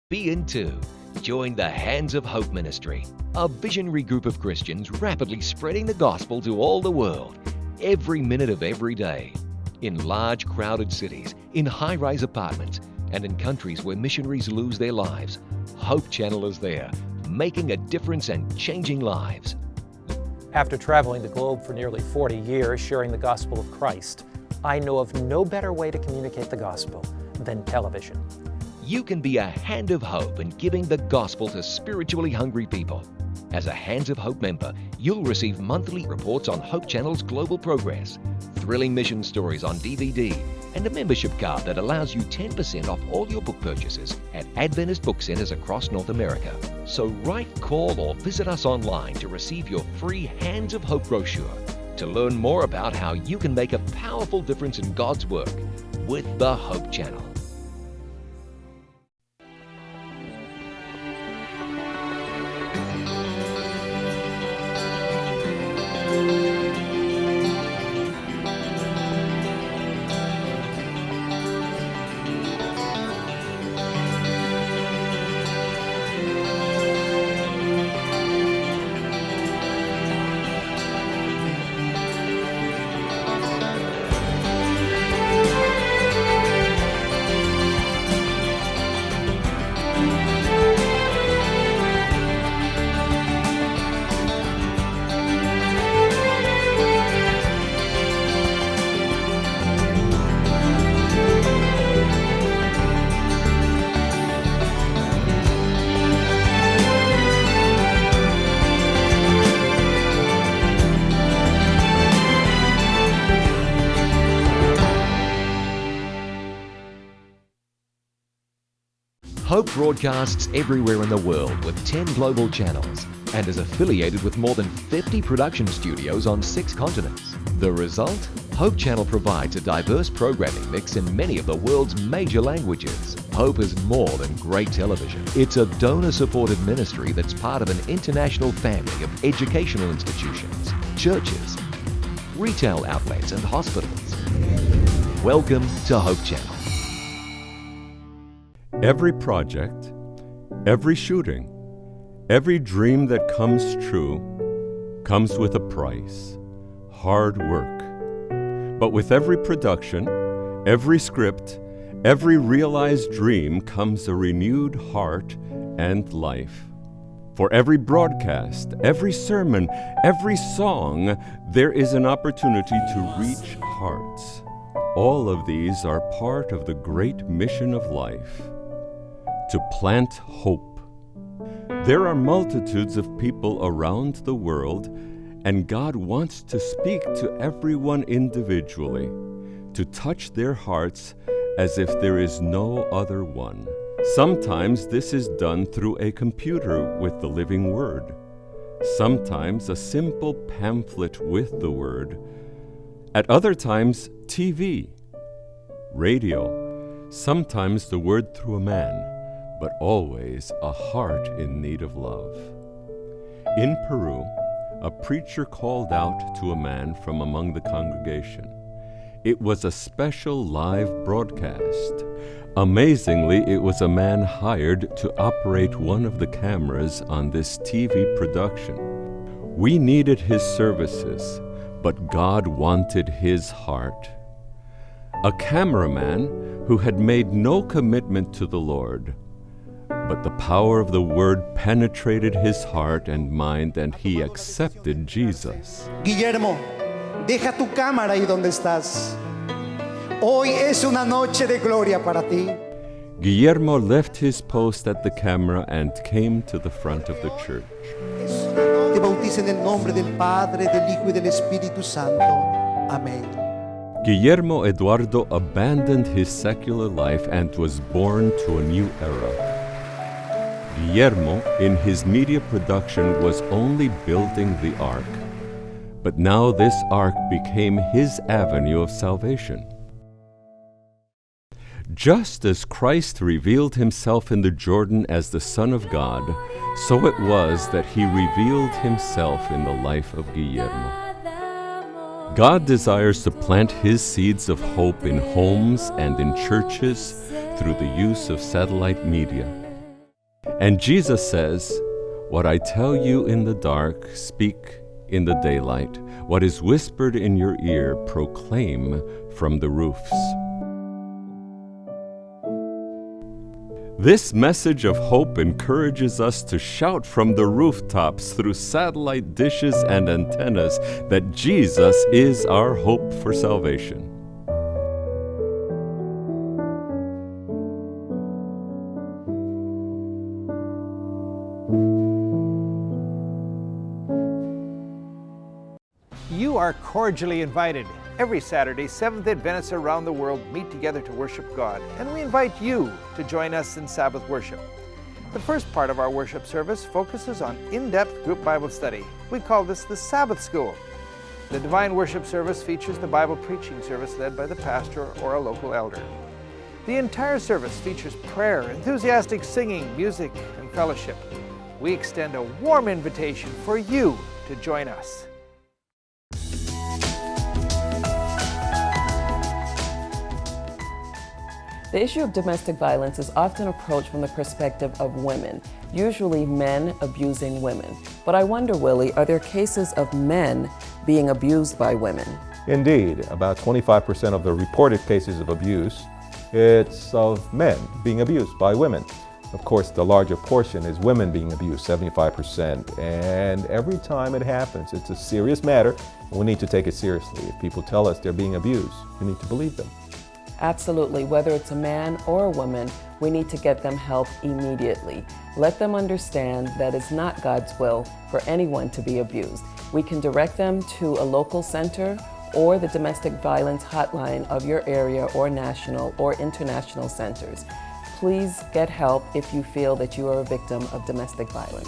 Be in too. Join the Hands of Hope Ministry, a visionary group of Christians rapidly spreading the gospel to all the world, every minute of every day. In large, crowded cities, in high-rise apartments, and in countries where missionaries lose their lives, Hope Channel is there, making a difference and changing lives. After traveling the globe for nearly 40 years sharing the gospel of Christ, I know of no better way to communicate the gospel than television. You can be a hand of hope in giving the gospel to spiritually hungry people. As a Hands of Hope member, you'll receive monthly reports on Hope Channel's global progress, thrilling mission stories on DVD, and a membership card that allows you 10% off all your book purchases at Adventist book centers across North America. So write, call, or visit us online to receive your free Hands of Hope brochure to learn more about how you can make a powerful difference in God's work with the Hope Channel. Hope broadcasts everywhere in the world with 10 global channels and is affiliated with more than 50 production studios on 6 continents. The result? Hope Channel provides a diverse programming mix in many of the world's major languages. Hope is more than great television. It's a donor-supported ministry that's part of an international family of educational institutions, churches, retail outlets, and hospitals. Welcome to Hope Channel. Every project, every shooting, every dream that comes true comes with a price, hard work. But with every production, every script, every realized dream comes a renewed heart and life. For every broadcast, every sermon, every song, there is an opportunity to reach hearts. All of these are part of the great mission of life. To plant hope. There are multitudes of people around the world, and God wants to speak to everyone individually, to touch their hearts as if there is no other one. Sometimes this is done through a computer with the living Word. Sometimes a simple pamphlet with the Word. At other times, TV, radio, sometimes the Word through a man, but always a heart in need of love. In Peru, a preacher called out to a man from among the congregation. It was a special live broadcast. Amazingly, it was a man hired to operate one of the cameras on this TV production. We needed his services, but God wanted his heart. A cameraman who had made no commitment to the Lord, but the power of the Word penetrated his heart and mind, and he accepted Jesus. Guillermo, deja tu cámara ahí donde estás. Hoy es una noche de gloria para ti. Guillermo left his post at the camera and came to the front of the church. Te bautizo en el nombre del Padre, del Hijo y del Espíritu Santo. Amén. Guillermo Eduardo abandoned his secular life and was born to a new era. Guillermo, in his media production, was only building the ark. But now this ark became his avenue of salvation. Just as Christ revealed himself in the Jordan as the Son of God, so it was that he revealed himself in the life of Guillermo. God desires to plant his seeds of hope in homes and in churches through the use of satellite media. And Jesus says, "What I tell you in the dark, speak in the daylight. What is whispered in your ear, proclaim from the roofs." This message of hope encourages us to shout from the rooftops through satellite dishes and antennas that Jesus is our hope for salvation. You are cordially invited Every Saturday, Seventh-day Adventists around the world meet together to worship God, and we invite you to join us in Sabbath worship. The first part of our worship service focuses on in-depth group Bible study. We call this the Sabbath School. The Divine Worship Service features the Bible preaching service led by the pastor or a local elder. The entire service features prayer, enthusiastic singing, music, and fellowship. We extend a warm invitation for you to join us. The issue of domestic violence is often approached from the perspective of women, usually men abusing women. But I wonder, Willie, are there cases of men being abused by women? Indeed, about 25% of the reported cases of abuse, it's of men being abused by women. Of course, the larger portion is women being abused, 75%. And every time it happens, it's a serious matter, and we need to take it seriously. If people tell us they're being abused, we need to believe them. Absolutely. Whether it's a man or a woman, we need to get them help immediately. Let them understand that it's not God's will for anyone to be abused. We can direct them to a local center or the domestic violence hotline of your area or national or international centers. Please get help if you feel that you are a victim of domestic violence.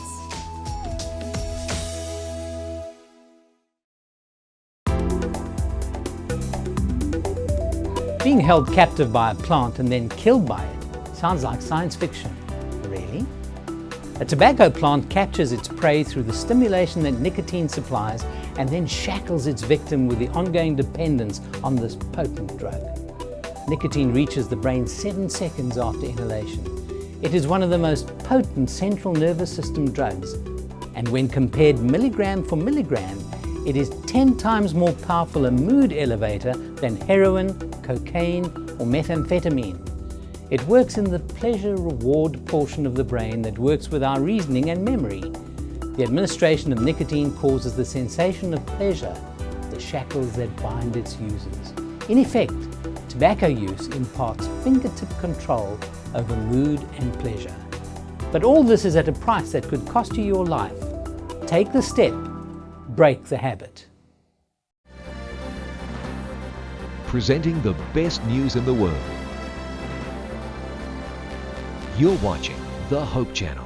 Being held captive by a plant and then killed by it sounds like science fiction. Really? A tobacco plant captures its prey through the stimulation that nicotine supplies and then shackles its victim with the ongoing dependence on this potent drug. Nicotine reaches the brain 7 seconds after inhalation. It is one of the most potent central nervous system drugs, and when compared milligram for milligram, it is 10 times more powerful a mood elevator than heroin, cocaine, or methamphetamine. It works in the pleasure-reward portion of the brain that works with our reasoning and memory. The administration of nicotine causes the sensation of pleasure, the shackles that bind its users. In effect, tobacco use imparts fingertip control over mood and pleasure. But all this is at a price that could cost you your life. Take the step. Break the habit. Presenting the best news in the world. You're watching the Hope Channel.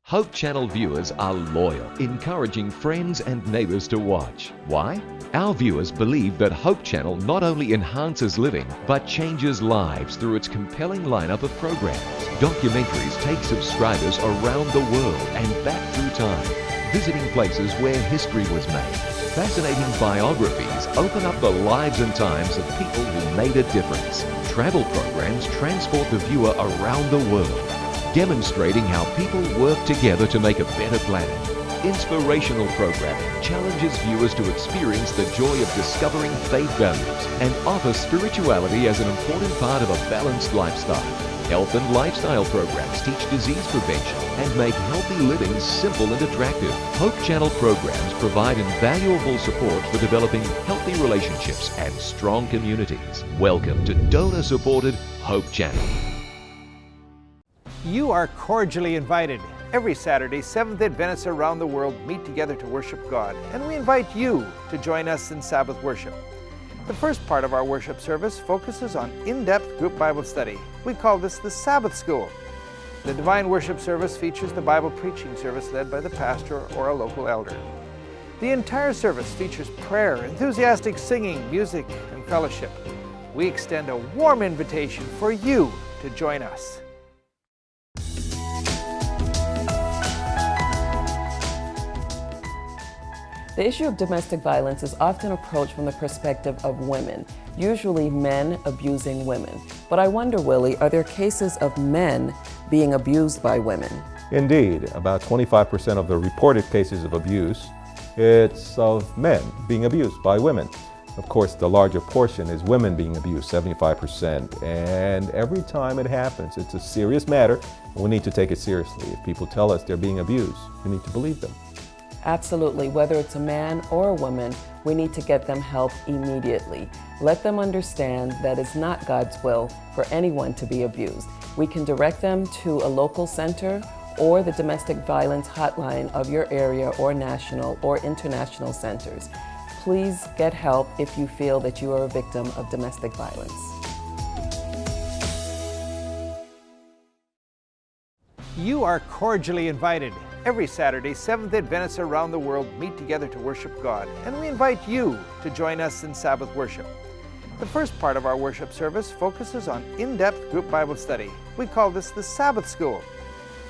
Hope Channel viewers are loyal, encouraging friends and neighbors to watch. Why? Our viewers believe that Hope Channel not only enhances living, but changes lives through its compelling lineup of programs. Documentaries take subscribers around the world and back through time, visiting places where history was made. Fascinating biographies open up the lives and times of people who made a difference. Travel programs transport the viewer around the world, demonstrating how people work together to make a better planet. Inspirational programming challenges viewers to experience the joy of discovering faith values and offer spirituality as an important part of a balanced lifestyle. Health and lifestyle programs teach disease prevention and make healthy living simple and attractive. Hope Channel programs provide invaluable support for developing healthy relationships and strong communities. Welcome to donor-supported Hope Channel. You are cordially invited. Every Saturday, Seventh-day Adventists around the world meet together to worship God, and we invite you to join us in Sabbath worship. The first part of our worship service focuses on in-depth group Bible study. We call this the Sabbath School. The Divine Worship Service features the Bible preaching service led by the pastor or a local elder. The entire service features prayer, enthusiastic singing, music, and fellowship. We extend a warm invitation for you to join us. The issue of domestic violence is often approached from the perspective of women, usually men abusing women. But I wonder, Willie, are there cases of men being abused by women? Indeed, about 25% of the reported cases of abuse, it's of men being abused by women. Of course, the larger portion is women being abused, 75%. And every time it happens, it's a serious matter, and we need to take it seriously. If people tell us they're being abused, we need to believe them. Absolutely. Whether it's a man or a woman, we need to get them help immediately. Let them understand that it's not God's will for anyone to be abused. We can direct them to a local center or the domestic violence hotline of your area or national or international centers. please get help if you feel that you are a victim of domestic violence. You are cordially invited. Every Saturday, Seventh-day Adventists around the world meet together to worship God, and we invite you to join us in Sabbath worship. The first part of our worship service focuses on in-depth group Bible study. We call this the Sabbath School.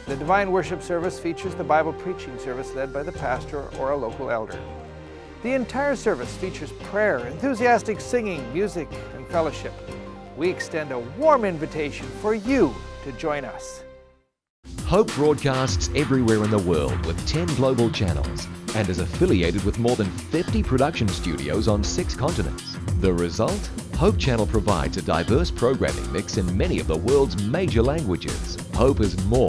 The Divine Worship Service features the Bible preaching service led by the pastor or a local elder. The entire service features prayer, enthusiastic singing, music, and fellowship. We extend a warm invitation for you to join us. Hope broadcasts everywhere in the world with 10 global channels and is affiliated with more than 50 production studios on 6 continents. The result? Hope Channel provides a diverse programming mix in many of the world's major languages. Hope is more